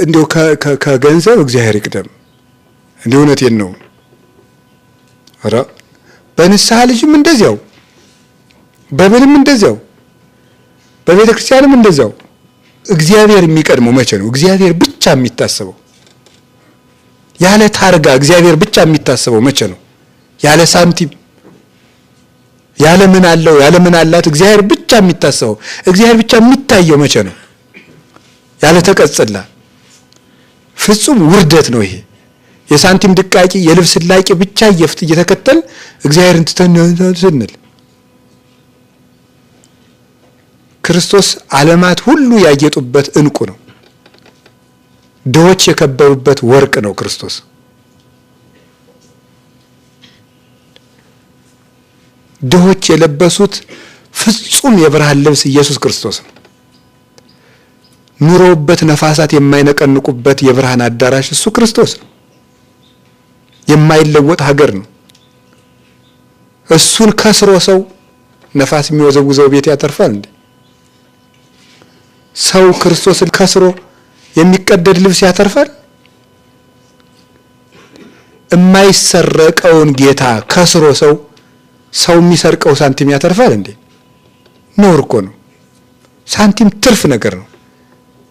እንዲሁ ከገንዘብ እግዚአብሔር ይቅደም። እንዲሁ እውነቴን ነው። ኧረ በንስሐ ልጅም እንደዚያው፣ በምንም እንደዚያው፣ በቤተ ክርስቲያንም እንደዚያው። እግዚአብሔር የሚቀድመው መቼ ነው? እግዚአብሔር ብቻ የሚታሰበው ያለ ታርጋ እግዚአብሔር ብቻ የሚታሰበው መቼ ነው? ያለ ሳንቲም ያለ ምን አለው ያለ ምን አላት እግዚአብሔር ብቻ የሚታሰበው እግዚአብሔር ብቻ የሚታየው መቼ ነው? ያለ ተቀጽላ ፍጹም ውርደት ነው ይሄ። የሳንቲም ድቃቂ የልብስ ላቂ ብቻ እየተከተል እግዚአብሔርን ትተንል። ክርስቶስ ዓለማት ሁሉ ያጌጡበት ዕንቁ ነው። ድሆች የከበሩበት ወርቅ ነው ክርስቶስ። ድሆች የለበሱት ፍጹም የብርሃን ልብስ ኢየሱስ ክርስቶስ ነው። ኑሮውበት ነፋሳት የማይነቀንቁበት የብርሃን አዳራሽ እሱ ክርስቶስ ነው። የማይለወጥ ሀገር ነው። እሱን ከስሮ ሰው ነፋስ የሚወዘውዘው ቤት ያተርፋል እንዴ? ሰው ክርስቶስን ከስሮ የሚቀደድ ልብስ ያተርፋል? የማይሰረቀውን ጌታ ከስሮ ሰው የሚሰርቀው ሳንቲም ያተርፋል እንዴ? ነውር እኮ ነው። ሳንቲም ትርፍ ነገር ነው።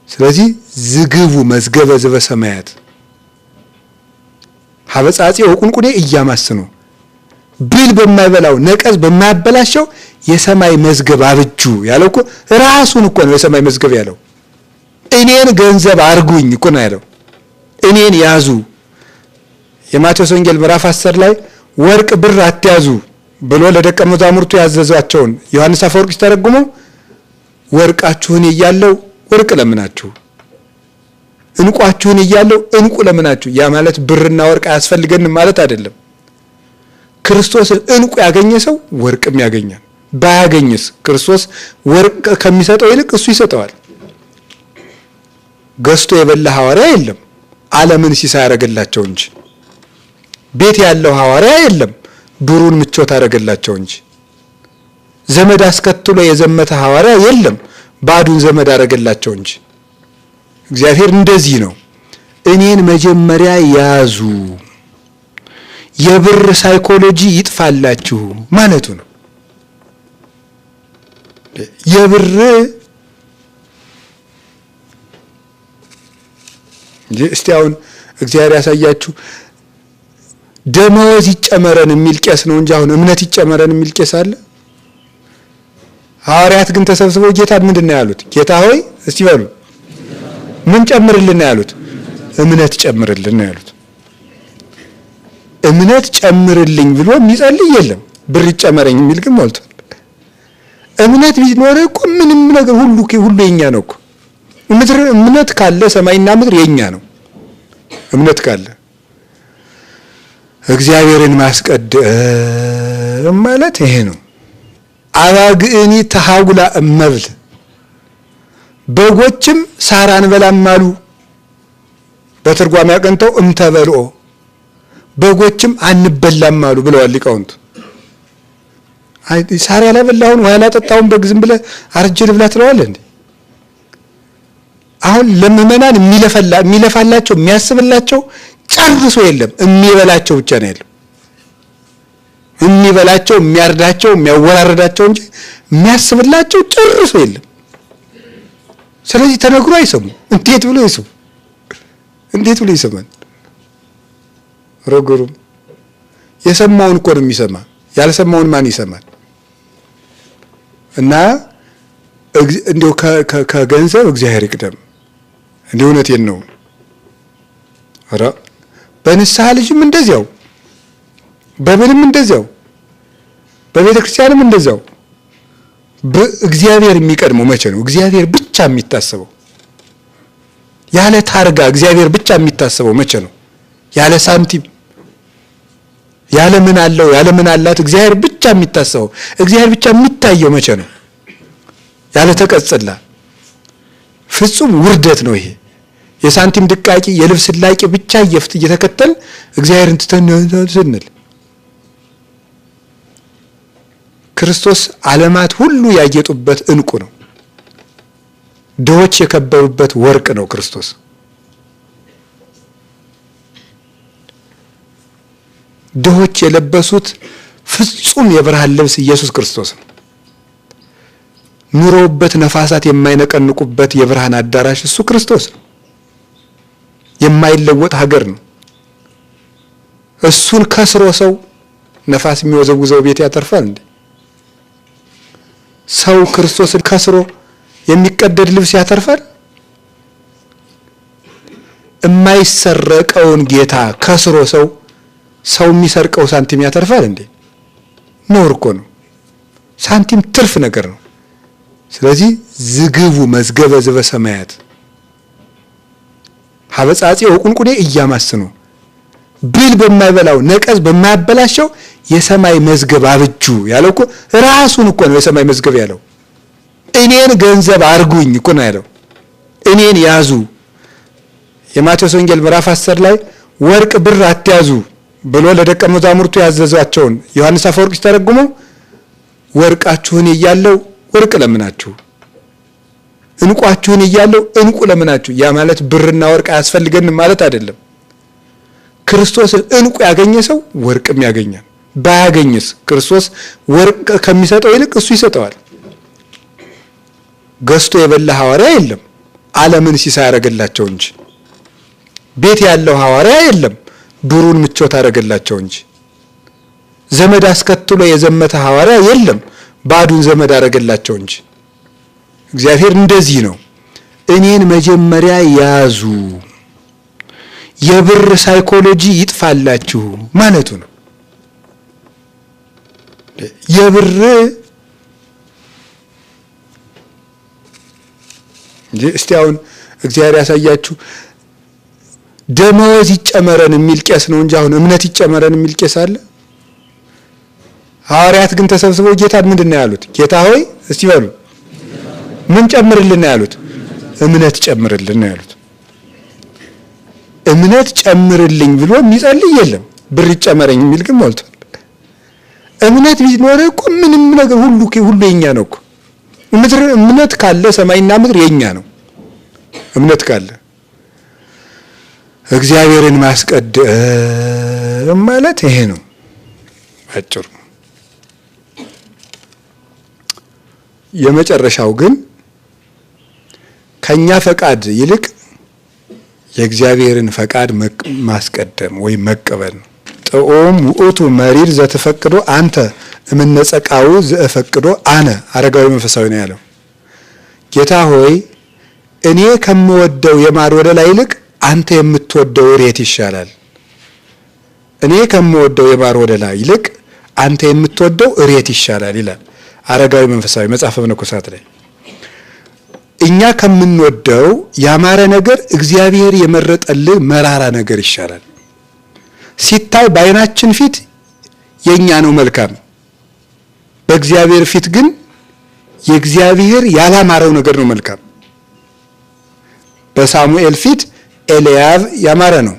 ስለዚህ ዝግቡ መዝገበ ዘበሰማያት ሀበጻጼ ወቁንቁኔ እያማስኑ ብል በማይበላው ነቀዝ በማያበላሸው የሰማይ መዝገብ አብጁ ያለው እኮ ራሱን እኮ ነው። የሰማይ መዝገብ ያለው እኔን ገንዘብ አርጉኝ እኮ ነው ያለው። እኔን ያዙ። የማቴዎስ ወንጌል ምዕራፍ 10 ላይ ወርቅ ብር አትያዙ ብሎ ለደቀ መዛሙርቱ ያዘዛቸውን ዮሐንስ አፈወርቅ ሲተረጉመው ወርቃችሁን እያለው ወርቅ ለምናችሁ፣ እንቋችሁን እያለው እንቁ ለምናችሁ። ያ ማለት ብርና ወርቅ አያስፈልገንም ማለት አይደለም። ክርስቶስን እንቁ ያገኘ ሰው ወርቅም ያገኛል። ባያገኝስ ክርስቶስ ወርቅ ከሚሰጠው ይልቅ እሱ ይሰጠዋል። ገዝቶ የበላ ሐዋርያ የለም፣ ዓለምን ሲሳይ ያደረገላቸው እንጂ። ቤት ያለው ሐዋርያ የለም፣ ብሩን ምቾት አደረገላቸው እንጂ። ዘመድ አስከትሎ የዘመተ ሐዋርያ የለም፣ ባዱን ዘመድ አደረገላቸው እንጂ። እግዚአብሔር እንደዚህ ነው። እኔን መጀመሪያ ያዙ፣ የብር ሳይኮሎጂ ይጥፋላችሁ ማለቱ ነው። የብር እስቲ አሁን እግዚአብሔር ያሳያችሁ ደመወዝ ይጨመረን የሚል ቄስ ነው እንጂ አሁን እምነት ይጨመረን የሚል ቄስ አለ? ሐዋርያት ግን ተሰብስበው ጌታ ምንድነው ያሉት? ጌታ ሆይ እስቲ በሉ ምን ጨምርልን ነው ያሉት? እምነት ጨምርልን ነው ያሉት። እምነት ጨምርልኝ ብሎ የሚጸልይ የለም። ብር ይጨመረኝ የሚል ግን ሞልቷል። እምነት ቢኖር እኮ ምንም ነገር ሁሉ የኛ ነው እኮ። እምነት ካለ ሰማይና ምድር የኛ ነው። እምነት ካለ እግዚአብሔርን ማስቀደም ማለት ይሄ ነው። አባግእኒ ተሐጉላ እመብል በጎችም ሳር አንበላም አሉ። በትርጓሜ ያቀንተው እምተበልኦ በጎችም አንበላም አሉ ብለዋል ሊቃውንት። ሳር ያላበላውን ውሃ ያላጠጣውን በግ ዝም ብለህ አርጅ ልብላ ትለዋለህ እንዴ? አሁን ለምእመናን የሚለፋላቸው የሚያስብላቸው ጨርሶ የለም። የሚበላቸው ብቻ ነው ያለው። የሚበላቸው የሚያርዳቸው የሚያወራረዳቸው እንጂ የሚያስብላቸው ጨርሶ የለም። ስለዚህ ተነግሮ አይሰሙ። እንዴት ብሎ ይሰሙ? እንዴት ብሎ ይሰማል? ረግሩም የሰማውን እኮ ነው የሚሰማ። ያልሰማውን ማን ይሰማል? እና እንዲሁ ከገንዘብ እግዚአብሔር ይቅደም። እንዲሁ እውነቴን ነው። ኧረ በንስሐ ልጅም እንደዚያው፣ በምንም እንደዚያው፣ በቤተ ክርስቲያንም እንደዚያው። እግዚአብሔር የሚቀድመው መቼ ነው? እግዚአብሔር ብቻ የሚታሰበው ያለ ታርጋ እግዚአብሔር ብቻ የሚታሰበው መቼ ነው? ያለ ሳንቲም ያለ ምን አለው ያለ ምን አላት እግዚአብሔር ብቻ የሚታሰበው እግዚአብሔር ብቻ የሚታየው መቼ ነው? ያለ ተቀጽላ ፍጹም ውርደት ነው ይሄ። የሳንቲም ድቃቂ የልብስ ላቂ ብቻ እየተከተል እግዚአብሔርን ትተን ስንል ክርስቶስ ዓለማት ሁሉ ያጌጡበት እንቁ ነው። ድሆች የከበሩበት ወርቅ ነው ክርስቶስ። ድሆች የለበሱት ፍጹም የብርሃን ልብስ ኢየሱስ ክርስቶስ ነው። ኑሮበት ነፋሳት የማይነቀንቁበት የብርሃን አዳራሽ እሱ ክርስቶስ ነው። የማይለወጥ ሀገር ነው። እሱን ከስሮ ሰው ነፋስ የሚወዘውዘው ቤት ያተርፋል እንዴ? ሰው ክርስቶስን ከስሮ የሚቀደድ ልብስ ያተርፋል? የማይሰረቀውን ጌታ ከስሮ ሰው የሚሰርቀው ሳንቲም ያተርፋል እንዴ? ነውር እኮ ነው። ሳንቲም ትርፍ ነገር ነው። ስለዚህ ዝግቡ መዝገበ ዘበሰማያት ሀበጻጼ ወቁንቁኔ እያማስኑ ብል በማይበላው ነቀዝ በማያበላሸው የሰማይ መዝገብ አብጁ ያለው እኮ ራሱን እኮ ነው። የሰማይ መዝገብ ያለው እኔን ገንዘብ አርጉኝ እኮ ነው ያለው። እኔን ያዙ። የማቴዎስ ወንጌል ምዕራፍ 10 ላይ ወርቅ ብር አትያዙ ብሎ ለደቀ መዛሙርቱ ያዘዛቸውን ዮሐንስ አፈወርቅ ሲተረጉመው ወርቃችሁን እያለው ወርቅ ለምናችሁ፣ እንቋችሁን እያለው እንቁ ለምናችሁ። ያ ማለት ብርና ወርቅ አያስፈልገንም ማለት አይደለም። ክርስቶስን እንቁ ያገኘ ሰው ወርቅም ያገኛል። ባያገኝስ ክርስቶስ ወርቅ ከሚሰጠው ይልቅ እሱ ይሰጠዋል። ገዝቶ የበላ ሐዋርያ የለም፣ ዓለምን ሲሳይ ያደረገላቸው እንጂ። ቤት ያለው ሐዋርያ የለም፣ ብሩን ምቾት አደረገላቸው እንጂ። ዘመድ አስከትሎ የዘመተ ሐዋርያ የለም፣ ባዱን ዘመድ አደረገላቸው እንጂ። እግዚአብሔር እንደዚህ ነው። እኔን መጀመሪያ ያዙ፣ የብር ሳይኮሎጂ ይጥፋላችሁ ማለቱ ነው። የብር እስቲ አሁን እግዚአብሔር ያሳያችሁ ደመወዝ ይጨመረን የሚል ቄስ ነው እንጂ አሁን እምነት ይጨመረን የሚል ቄስ አለ? ሐዋርያት ግን ተሰብስበው ጌታን ምንድነው ያሉት? ጌታ ሆይ እስቲ በሉ ምን ጨምርልን ያሉት? እምነት ጨምርልን ነው ያሉት። እምነት ጨምርልኝ ብሎ የሚጸልይ የለም። ብር ይጨመረኝ የሚል ግን ሞልቷል። እምነት ቢኖር እኮ ምንም ነገር ሁሉ የኛ ነው እኮ። እምነት ካለ ሰማይና ምድር የኛ ነው። እምነት ካለ እግዚአብሔርን ማስቀደም ማለት ይሄ ነው አጭሩ። የመጨረሻው ግን ከኛ ፈቃድ ይልቅ የእግዚአብሔርን ፈቃድ ማስቀደም ወይ መቀበል ነው። ጥዑም ውእቱ መሪር ዘተፈቅዶ አንተ እምነጸቃው ዘፈቅዶ አነ አረጋዊ መንፈሳዊ ነው ያለው። ጌታ ሆይ እኔ ከምወደው የማር ወለላ ይልቅ አንተ የምትወደው እሬት ይሻላል። እኔ ከምወደው የማር ወለላ ይልቅ አንተ የምትወደው እሬት ይሻላል ይላል አረጋዊ መንፈሳዊ መጽሐፈ መነኮሳት ላይ። እኛ ከምንወደው ያማረ ነገር እግዚአብሔር የመረጠልን መራራ ነገር ይሻላል። ሲታይ በዓይናችን ፊት የኛ ነው መልካም፣ በእግዚአብሔር ፊት ግን የእግዚአብሔር ያላማረው ነገር ነው መልካም። በሳሙኤል ፊት ኤልያብ ያማረ ነው፣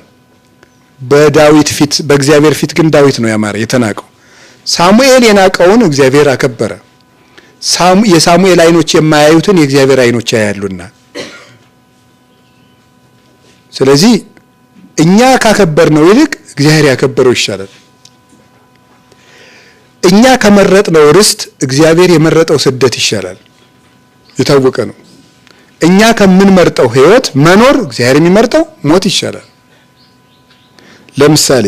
በዳዊት ፊት በእግዚአብሔር ፊት ግን ዳዊት ነው ያማረ የተናቀው። ሳሙኤል የናቀውን እግዚአብሔር አከበረ። የሳሙኤል አይኖች የማያዩትን የእግዚአብሔር አይኖች ያያሉና፣ ስለዚህ እኛ ካከበርነው ይልቅ እግዚአብሔር ያከበረው ይሻላል። እኛ ከመረጥነው ርስት እግዚአብሔር የመረጠው ስደት ይሻላል፣ የታወቀ ነው። እኛ ከምንመርጠው ሕይወት መኖር እግዚአብሔር የሚመርጠው ሞት ይሻላል። ለምሳሌ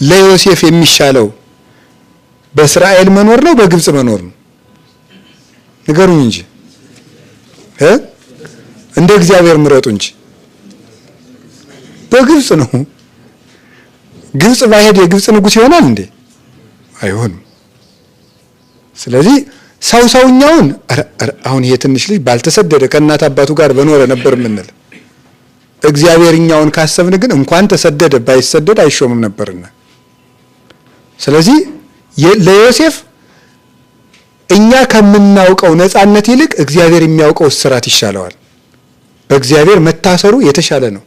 ለዮሴፍ የሚሻለው በእስራኤል መኖር ነው በግብጽ መኖር ነው? ንገሩኝ እንጂ እንደ እግዚአብሔር ምረጡ እንጂ። በግብጽ ነው። ግብጽ ባይሄድ የግብጽ ንጉስ ይሆናል እንዴ? አይሆንም። ስለዚህ ሰውኛውን አሁን ይሄ ትንሽ ልጅ ባልተሰደደ ከእናት አባቱ ጋር በኖረ ነበር ምንል። እግዚአብሔርኛውን ካሰብን ግን እንኳን ተሰደደ ባይሰደድ አይሾምም ነበርና፣ ስለዚህ ለዮሴፍ እኛ ከምናውቀው ነፃነት ይልቅ እግዚአብሔር የሚያውቀው እስራት ይሻለዋል። በእግዚአብሔር መታሰሩ የተሻለ ነው፣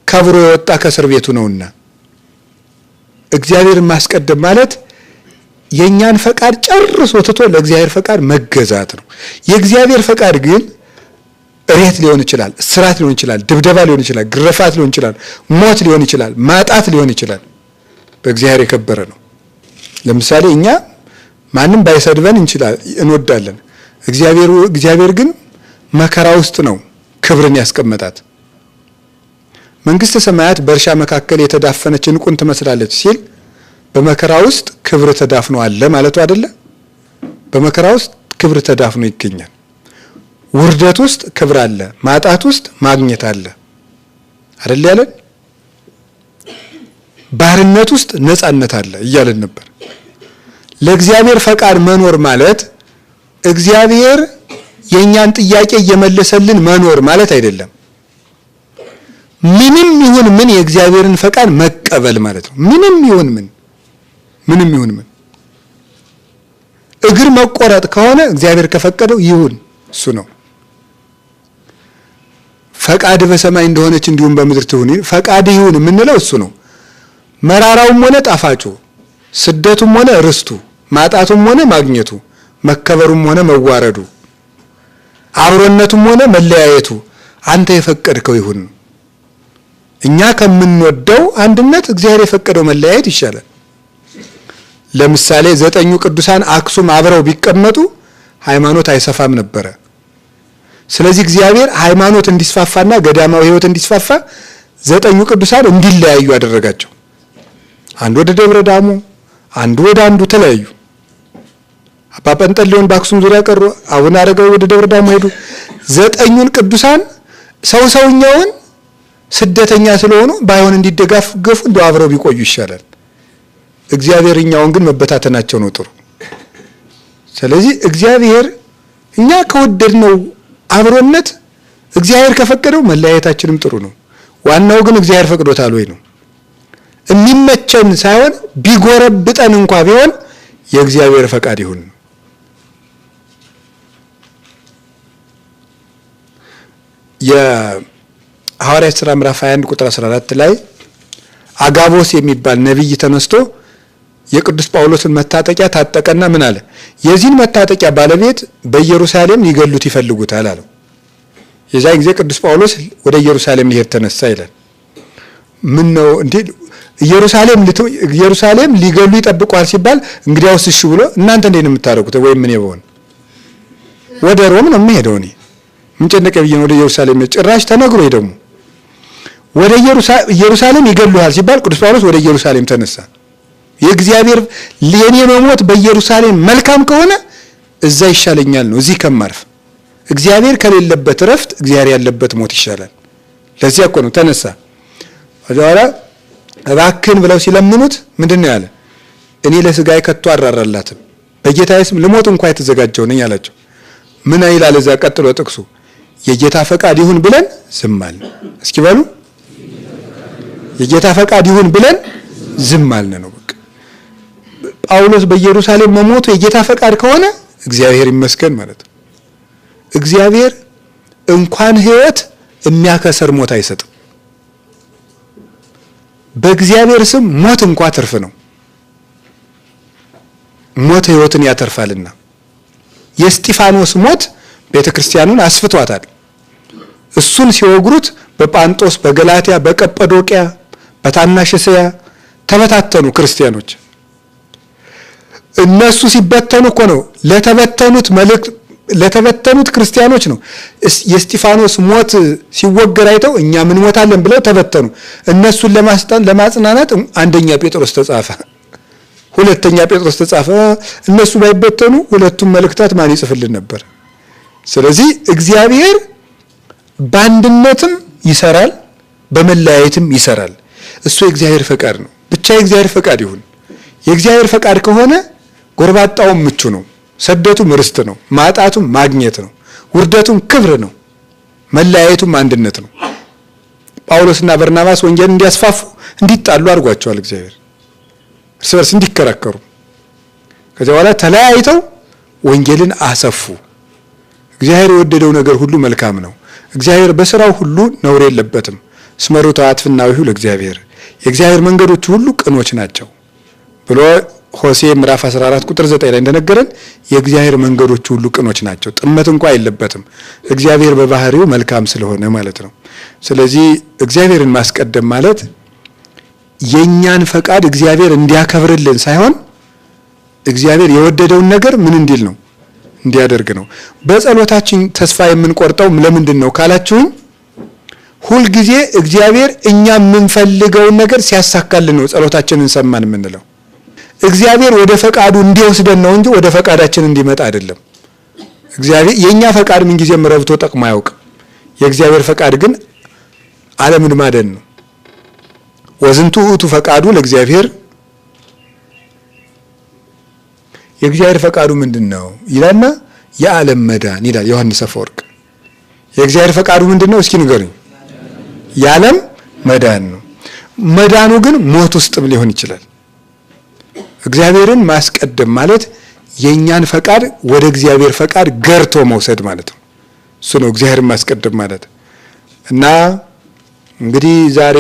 ከብሮ የወጣ ከእስር ቤቱ ነውና። እግዚአብሔርን ማስቀደም ማለት የኛን ፈቃድ ጨርሶ ትቶ ለእግዚአብሔር ፈቃድ መገዛት ነው። የእግዚአብሔር ፈቃድ ግን እሬት ሊሆን ይችላል፣ እስራት ሊሆን ይችላል፣ ድብደባ ሊሆን ይችላል፣ ግረፋት ሊሆን ይችላል፣ ሞት ሊሆን ይችላል፣ ማጣት ሊሆን ይችላል። በእግዚአብሔር የከበረ ነው። ለምሳሌ እኛ ማንም ባይሰድበን እንወዳለን። እግዚአብሔር ግን መከራ ውስጥ ነው ክብርን ያስቀመጣት። መንግስተ ሰማያት በእርሻ መካከል የተዳፈነች ዕንቁን ትመስላለች ሲል በመከራ ውስጥ ክብር ተዳፍኖ አለ ማለቱ አይደለ? በመከራ ውስጥ ክብር ተዳፍኖ ይገኛል። ውርደት ውስጥ ክብር አለ፣ ማጣት ውስጥ ማግኘት አለ አይደል ያለን? ባርነት ውስጥ ነፃነት አለ እያለን ነበር። ለእግዚአብሔር ፈቃድ መኖር ማለት እግዚአብሔር የኛን ጥያቄ እየመለሰልን መኖር ማለት አይደለም። ምንም ይሁን ምን የእግዚአብሔርን ፈቃድ መቀበል ማለት ነው። ምንም ይሁን ምን እግር መቆረጥ ከሆነ እግዚአብሔር ከፈቀደው ይሁን፣ እሱ ነው። ፈቃድ በሰማይ እንደሆነች እንዲሁም በምድር ትሁን፣ ፈቃድ ይሁን የምንለው እሱ ነው። መራራውም ሆነ ጣፋጩ፣ ስደቱም ሆነ ርስቱ፣ ማጣቱም ሆነ ማግኘቱ፣ መከበሩም ሆነ መዋረዱ፣ አብሮነቱም ሆነ መለያየቱ አንተ የፈቀድከው ይሁን። እኛ ከምንወደው አንድነት እግዚአብሔር የፈቀደው መለያየት ይሻላል። ለምሳሌ 9ኙ ቅዱሳን አክሱም አብረው ቢቀመጡ ሃይማኖት አይሰፋም ነበር። ስለዚህ እግዚአብሔር ሃይማኖት እንዲስፋፋና ገዳማዊ ሕይወት እንዲስፋፋ 9ኙ ቅዱሳን እንዲለያዩ አደረጋቸው። አንዱ ወደ ደብረ ዳሞ፣ አንዱ ወደ አንዱ ተለያዩ። አባ ጰንጠሌዎን በአክሱም ዙሪያ ቀሩ። አቡነ አረጋዊ ወደ ደብረ ዳሞ ሄዱ። 9ኙን ቅዱሳን ሰውኛውን ስደተኛ ስለሆኑ ባይሆን እንዲደጋገፉ እንደው አብረው ቢቆዩ ይሻላል። እግዚአብሔርኛውን ግን መበታተናቸው ነው ጥሩ። ስለዚህ እግዚአብሔር እኛ ከወደድነው አብሮነት እግዚአብሔር ከፈቀደው መለያየታችንም ጥሩ ነው። ዋናው ግን እግዚአብሔር ፈቅዶታል ወይ ነው። የሚመቸን ሳይሆን ቢጎረብጠን እንኳን ቢሆን የእግዚአብሔር ፈቃድ ይሁን። የሐዋርያት ሥራ ምዕራፍ 21 ቁጥር 14 ላይ አጋቦስ የሚባል ነብይ ተነስቶ የቅዱስ ጳውሎስን መታጠቂያ ታጠቀና ምን አለ? የዚህን መታጠቂያ ባለቤት በኢየሩሳሌም ሊገሉት ይፈልጉታል አለው። የዛን ጊዜ ቅዱስ ጳውሎስ ወደ ኢየሩሳሌም ሊሄድ ተነሳ ይላል። ምን ነው እንዴ ኢየሩሳሌም ሊገሉ ይጠብቋል ሲባል እንግዲያውስ እሺ ብሎ እናንተ እንዴት ነው የምታረጉት? ወይም ምን ይሆን ወደ ሮም ነው የምሄደው እኔ ምን ጨነቀ ብዬ ወደ ኢየሩሳሌም ጭራሽ ተነግሮ ይደሙ ወደ ኢየሩሳሌም ይገሉሃል ሲባል ቅዱስ ጳውሎስ ወደ ኢየሩሳሌም ተነሳ። የእግዚአብሔር ለኔ መሞት በኢየሩሳሌም መልካም ከሆነ እዛ ይሻለኛል ነው እዚህ ከማርፍ። እግዚአብሔር ከሌለበት ረፍት እግዚአብሔር ያለበት ሞት ይሻላል። ለዚህ እኮ ነው ተነሳ። አዛራ እባክህን ብለው ሲለምኑት ምንድነው ያለ? እኔ ለስጋዬ ከቶ አራራላትም በጌታዬ ስም ልሞት እንኳን የተዘጋጀው ነኝ አላቸው። ምን ይላል እዛ ቀጥሎ ጥቅሱ? የጌታ ፈቃድ ይሁን ብለን ዝም አልን። እስኪ በሉ የጌታ ፈቃድ ይሁን ብለን ዝም አልን ነው። በቃ ጳውሎስ በኢየሩሳሌም መሞቱ የጌታ ፈቃድ ከሆነ እግዚአብሔር ይመስገን ማለት ነው። እግዚአብሔር እንኳን ሕይወት የሚያከሰር ሞት አይሰጥም። በእግዚአብሔር ስም ሞት እንኳን ትርፍ ነው። ሞት ሕይወትን ያተርፋልና የእስጢፋኖስ ሞት ቤተክርስቲያኑን አስፍቷታል። እሱን ሲወግሩት በጳንጦስ፣ በገላትያ፣ በቀጰዶቅያ፣ በታናሽ እስያ ተበታተኑ ክርስቲያኖች። እነሱ ሲበተኑ እኮ ነው ለተበተኑት ክርስቲያኖች ነው የእስጢፋኖስ ሞት ሲወገር አይተው እኛ ምን ሞታለን ብለው ተበተኑ። እነሱን ለማጽናናት አንደኛ ጴጥሮስ ተጻፈ፣ ሁለተኛ ጴጥሮስ ተጻፈ። እነሱ ባይበተኑ ሁለቱም መልእክታት ማን ይጽፍልን ነበር? ስለዚህ እግዚአብሔር በአንድነትም ይሰራል፣ በመለያየትም ይሰራል። እሱ የእግዚአብሔር ፈቃድ ነው። ብቻ የእግዚአብሔር ፈቃድ ይሁን። የእግዚአብሔር ፈቃድ ከሆነ ጎርባጣውም ምቹ ነው፣ ስደቱም ርስት ነው፣ ማጣቱም ማግኘት ነው፣ ውርደቱም ክብር ነው፣ መለያየቱም አንድነት ነው። ጳውሎስና በርናባስ ወንጌልን እንዲያስፋፉ እንዲጣሉ አድርጓቸዋል እግዚአብሔር፣ እርስ በርስ እንዲከራከሩ። ከዚያ በኋላ ተለያይተው ወንጌልን አሰፉ። እግዚአብሔር የወደደው ነገር ሁሉ መልካም ነው። እግዚአብሔር በስራው ሁሉ ነውር የለበትም። እስመ ርቱዓት ፍናዊሁ ለእግዚአብሔር፣ የእግዚአብሔር መንገዶች ሁሉ ቅኖች ናቸው ብሎ ሆሴዕ ምዕራፍ 14 ቁጥር 9 ላይ እንደነገረን የእግዚአብሔር መንገዶች ሁሉ ቅኖች ናቸው፣ ጥመት እንኳን የለበትም። እግዚአብሔር በባህሪው መልካም ስለሆነ ማለት ነው። ስለዚህ እግዚአብሔርን ማስቀደም ማለት የኛን ፈቃድ እግዚአብሔር እንዲያከብርልን ሳይሆን እግዚአብሔር የወደደውን ነገር ምን እንዲል ነው እንዲያደርግ ነው። በጸሎታችን ተስፋ የምንቆርጠው ለምንድን ነው ካላችሁኝ፣ ሁል ጊዜ እግዚአብሔር እኛ የምንፈልገውን ነገር ሲያሳካልን ነው ጸሎታችንን ሰማን የምንለው። እግዚአብሔር ወደ ፈቃዱ እንዲወስደን ነው እንጂ ወደ ፈቃዳችን እንዲመጣ አይደለም። እግዚአብሔር የኛ ፈቃድ ምን ጊዜም ረብቶ ጠቅሞ አያውቅም። የእግዚአብሔር ፈቃድ ግን ዓለምን ማደን ነው። ወዝንቱ ውእቱ ፈቃዱ ለእግዚአብሔር፣ የእግዚአብሔር ፈቃዱ ምንድነው ይላልና የዓለም መዳን ይላል ዮሐንስ አፈወርቅ። የእግዚአብሔር ፈቃዱ ምንድነው እስኪ ንገሩኝ? የዓለም መዳን ነው። መዳኑ ግን ሞት ውስጥም ሊሆን ይችላል። እግዚአብሔርን ማስቀደም ማለት የኛን ፈቃድ ወደ እግዚአብሔር ፈቃድ ገርቶ መውሰድ ማለት ነው። እሱ ነው እግዚአብሔርን ማስቀደም ማለት። እና እንግዲህ ዛሬ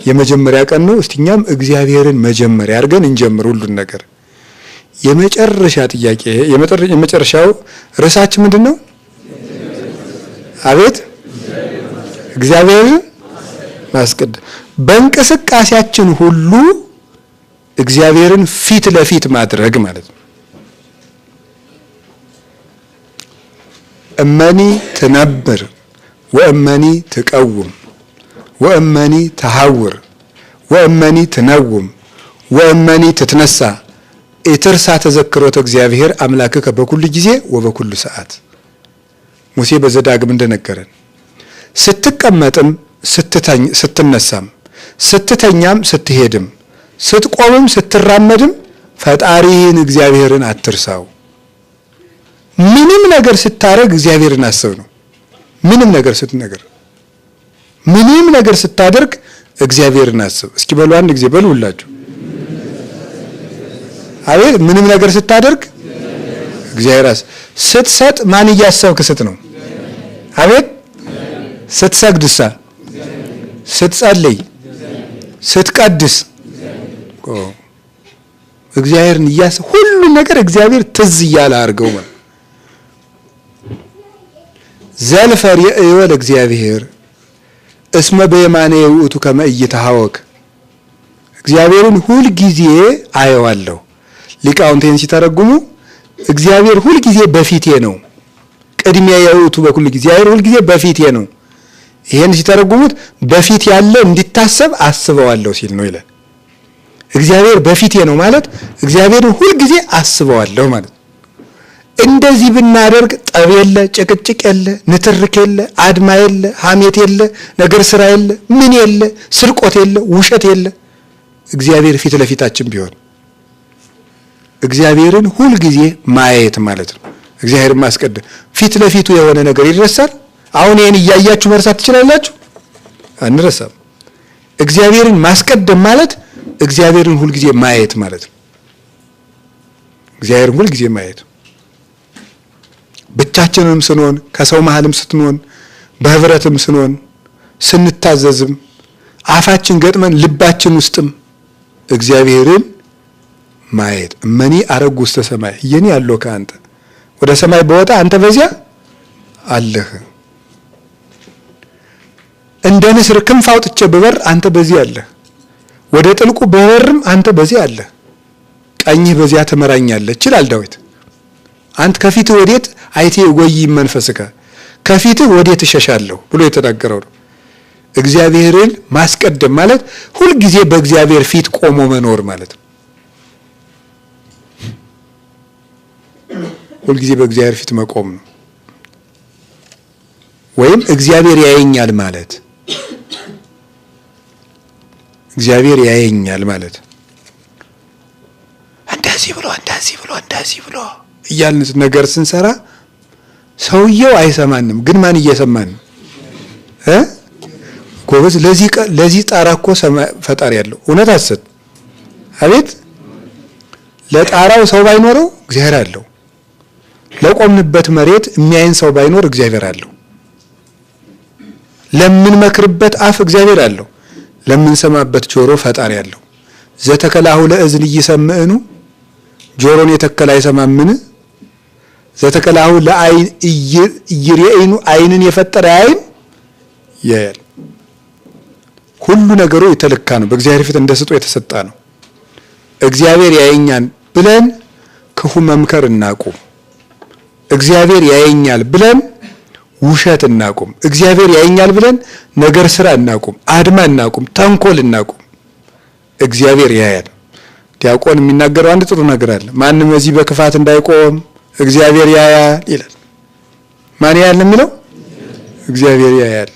የመጀመሪያ ቀን ነው። እስቲ እኛም እግዚአብሔርን መጀመሪያ አድርገን እንጀምር ሁሉን ነገር። የመጨረሻ ጥያቄ የመጨረሻው ርዕሳችን ምንድነው? አቤት እግዚአብሔርን ማስቀደም። በእንቅስቃሴያችን ሁሉ እግዚአብሔርን ፊት ለፊት ማድረግ ማለት ነው። እመኒ ትነብር ወእመኒ ትቀውም ወእመኒ ተሐውር ወእመኒ ትነውም ወእመኒ ትትነሳ ኢትርሳ ተዘክሮተ እግዚአብሔር አምላክከ በኩሉ ጊዜ ወበኩሉ ሰዓት። ሙሴ በዘዳግም እንደነገረን ስትቀመጥም ስትነሳም ስትተኛም ስትሄድም ስትቆምም ስትራመድም ፈጣሪን እግዚአብሔርን አትርሳው። ምንም ነገር ስታደርግ እግዚአብሔርን አስብ ነው። ምንም ነገር ስታደርግ እግዚአብሔርን አስብ። እስኪ በሉ አንድ ጊዜ በሉ ሁላችሁ። አቤት ምንም ነገር ስታደርግ እግዚአብሔር አስብ። ስትሰጥ ማን እያሰብክ ስት ነው? አቤት ስትሰግድሳ፣ ስትጸልይ፣ ስትቀድስ እግዚአብሔርን እያሰብ ሁሉ ነገር እግዚአብሔር ትዝ እያለ አድርገው ማለት ዘልፈር የእወል እግዚአብሔር እስመ በየማነ ውእቱ ከመ ኢይትሐወክ። እግዚአብሔርን ሁል ጊዜ አየዋለሁ። ሊቃውንቴን ሲተረጉሙ እግዚአብሔር ሁል ጊዜ በፊቴ ነው። ቅድሚያ የውእቱ በኩል ጊዜ እግዚአብሔር ሁል ጊዜ በፊቴ ነው። ይሄን ሲተረጉሙት በፊት ያለ እንዲታሰብ አስበዋለሁ ሲል ነው ይላል። እግዚአብሔር በፊቴ ነው ማለት እግዚአብሔርን ሁል ጊዜ አስበዋለሁ ማለት። እንደዚህ ብናደርግ ጠብ የለ፣ ጭቅጭቅ የለ፣ ንትርክ የለ፣ አድማ የለ፣ ሐሜት የለ፣ ነገር ስራ የለ፣ ምን የለ፣ ስርቆት የለ፣ ውሸት የለ። እግዚአብሔር ፊት ለፊታችን ቢሆን እግዚአብሔርን ሁል ጊዜ ማየት ማለት ነው። እግዚአብሔርን ማስቀደም። ፊት ለፊቱ የሆነ ነገር ይረሳል? አሁን ይሄን እያያችሁ መርሳት ትችላላችሁ? አንረሳም። እግዚአብሔርን ማስቀደም ማለት እግዚአብሔርን ሁል ጊዜ ማየት ማለት ነው። እግዚአብሔርን ሁል ጊዜ ማየት ብቻችንንም ስንሆን ከሰው መሃልም ስትሆን በህብረትም ስንሆን ስንታዘዝም አፋችን ገጥመን ልባችን ውስጥም እግዚአብሔርን ማየት። እመኒ አረጉ ውስተ ሰማይ የኔ ያለው ከአንተ ወደ ሰማይ በወጣ አንተ በዚያ አለህ። እንደ ንስር ክንፍ አውጥቼ ብበር አንተ በዚህ አለህ። ወደ ጥልቁ በበርም አንተ በዚህ አለህ። ቀኝህ በዚያ ትመራኛለህ ይላል ዳዊት። አንተ ከፊትህ ወዴት አይቴ ወይ መንፈስከ ከፊትህ ወዴት እሸሻለሁ ብሎ የተናገረው ነው። እግዚአብሔርን ማስቀደም ማለት ሁል ጊዜ በእግዚአብሔር ፊት ቆሞ መኖር ማለት ነው። ሁል ጊዜ በእግዚአብሔር ፊት መቆም ነው። ወይም እግዚአብሔር ያየኛል ማለት እግዚአብሔር ያየኛል ማለት እንደዚህ ብሎ እያልን ነገር ስንሰራ ሰውየው አይሰማንም፣ ግን ማን እየሰማን ነው? ጎበዝ ለዚህ ጣራ እኮ ፈጣሪ ያለው እውነት አሰጥ። አቤት ለጣራው ሰው ባይኖረው እግዚአብሔር አለው። ለቆምንበት መሬት የሚያይን ሰው ባይኖር እግዚአብሔር አለው። ለምን መክርበት አፍ እግዚአብሔር አለው። ለምን ሰማበት ጆሮ ፈጣሪ አለው። ዘተከላሁ ለእዝን ይሰምዕኑ ጆሮን የተከለ አይሰማምን? ዘተከላሁ ለአይን ይርኤኑ አይንን የፈጠረ አይን ያያል። ሁሉ ነገሩ የተለካ ነው። በእግዚአብሔር ፊት እንደስጦ የተሰጣ ነው። እግዚአብሔር ያየኛል ብለን ክፉ መምከር እናቁም። እግዚአብሔር ያየኛል ብለን ውሸት እናቁም። እግዚአብሔር ያየኛል ብለን ነገር ስራ እናቁም፣ አድማ እናቁም፣ ተንኮል እናቁም። እግዚአብሔር ያያል። ዲያቆን የሚናገረው አንድ ጥሩ ነገር አለ። ማንም እዚህ በክፋት እንዳይቆም እግዚአብሔር ያያል ይላል። ማን ያያል የሚለው? እግዚአብሔር ያያል።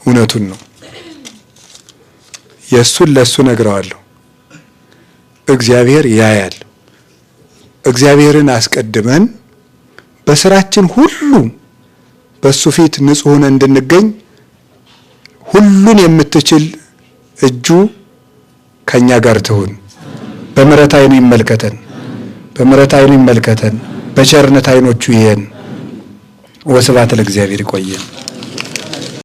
እውነቱን ነው። የሱን ለሱ ነግረዋለሁ። እግዚአብሔር ያያል። እግዚአብሔርን አስቀድመን በስራችን ሁሉ በሱ ፊት ንጹህ ሆነን እንድንገኝ ሁሉን የምትችል እጁ ከኛ ጋር ትሁን። በምሕረት ዓይኑ ይመልከተን፣ በምሕረት ዓይኑ ይመልከተን፣ በቸርነት ዓይኖቹ ይየን። ወስብሐት ለእግዚአብሔር። ይቆየን።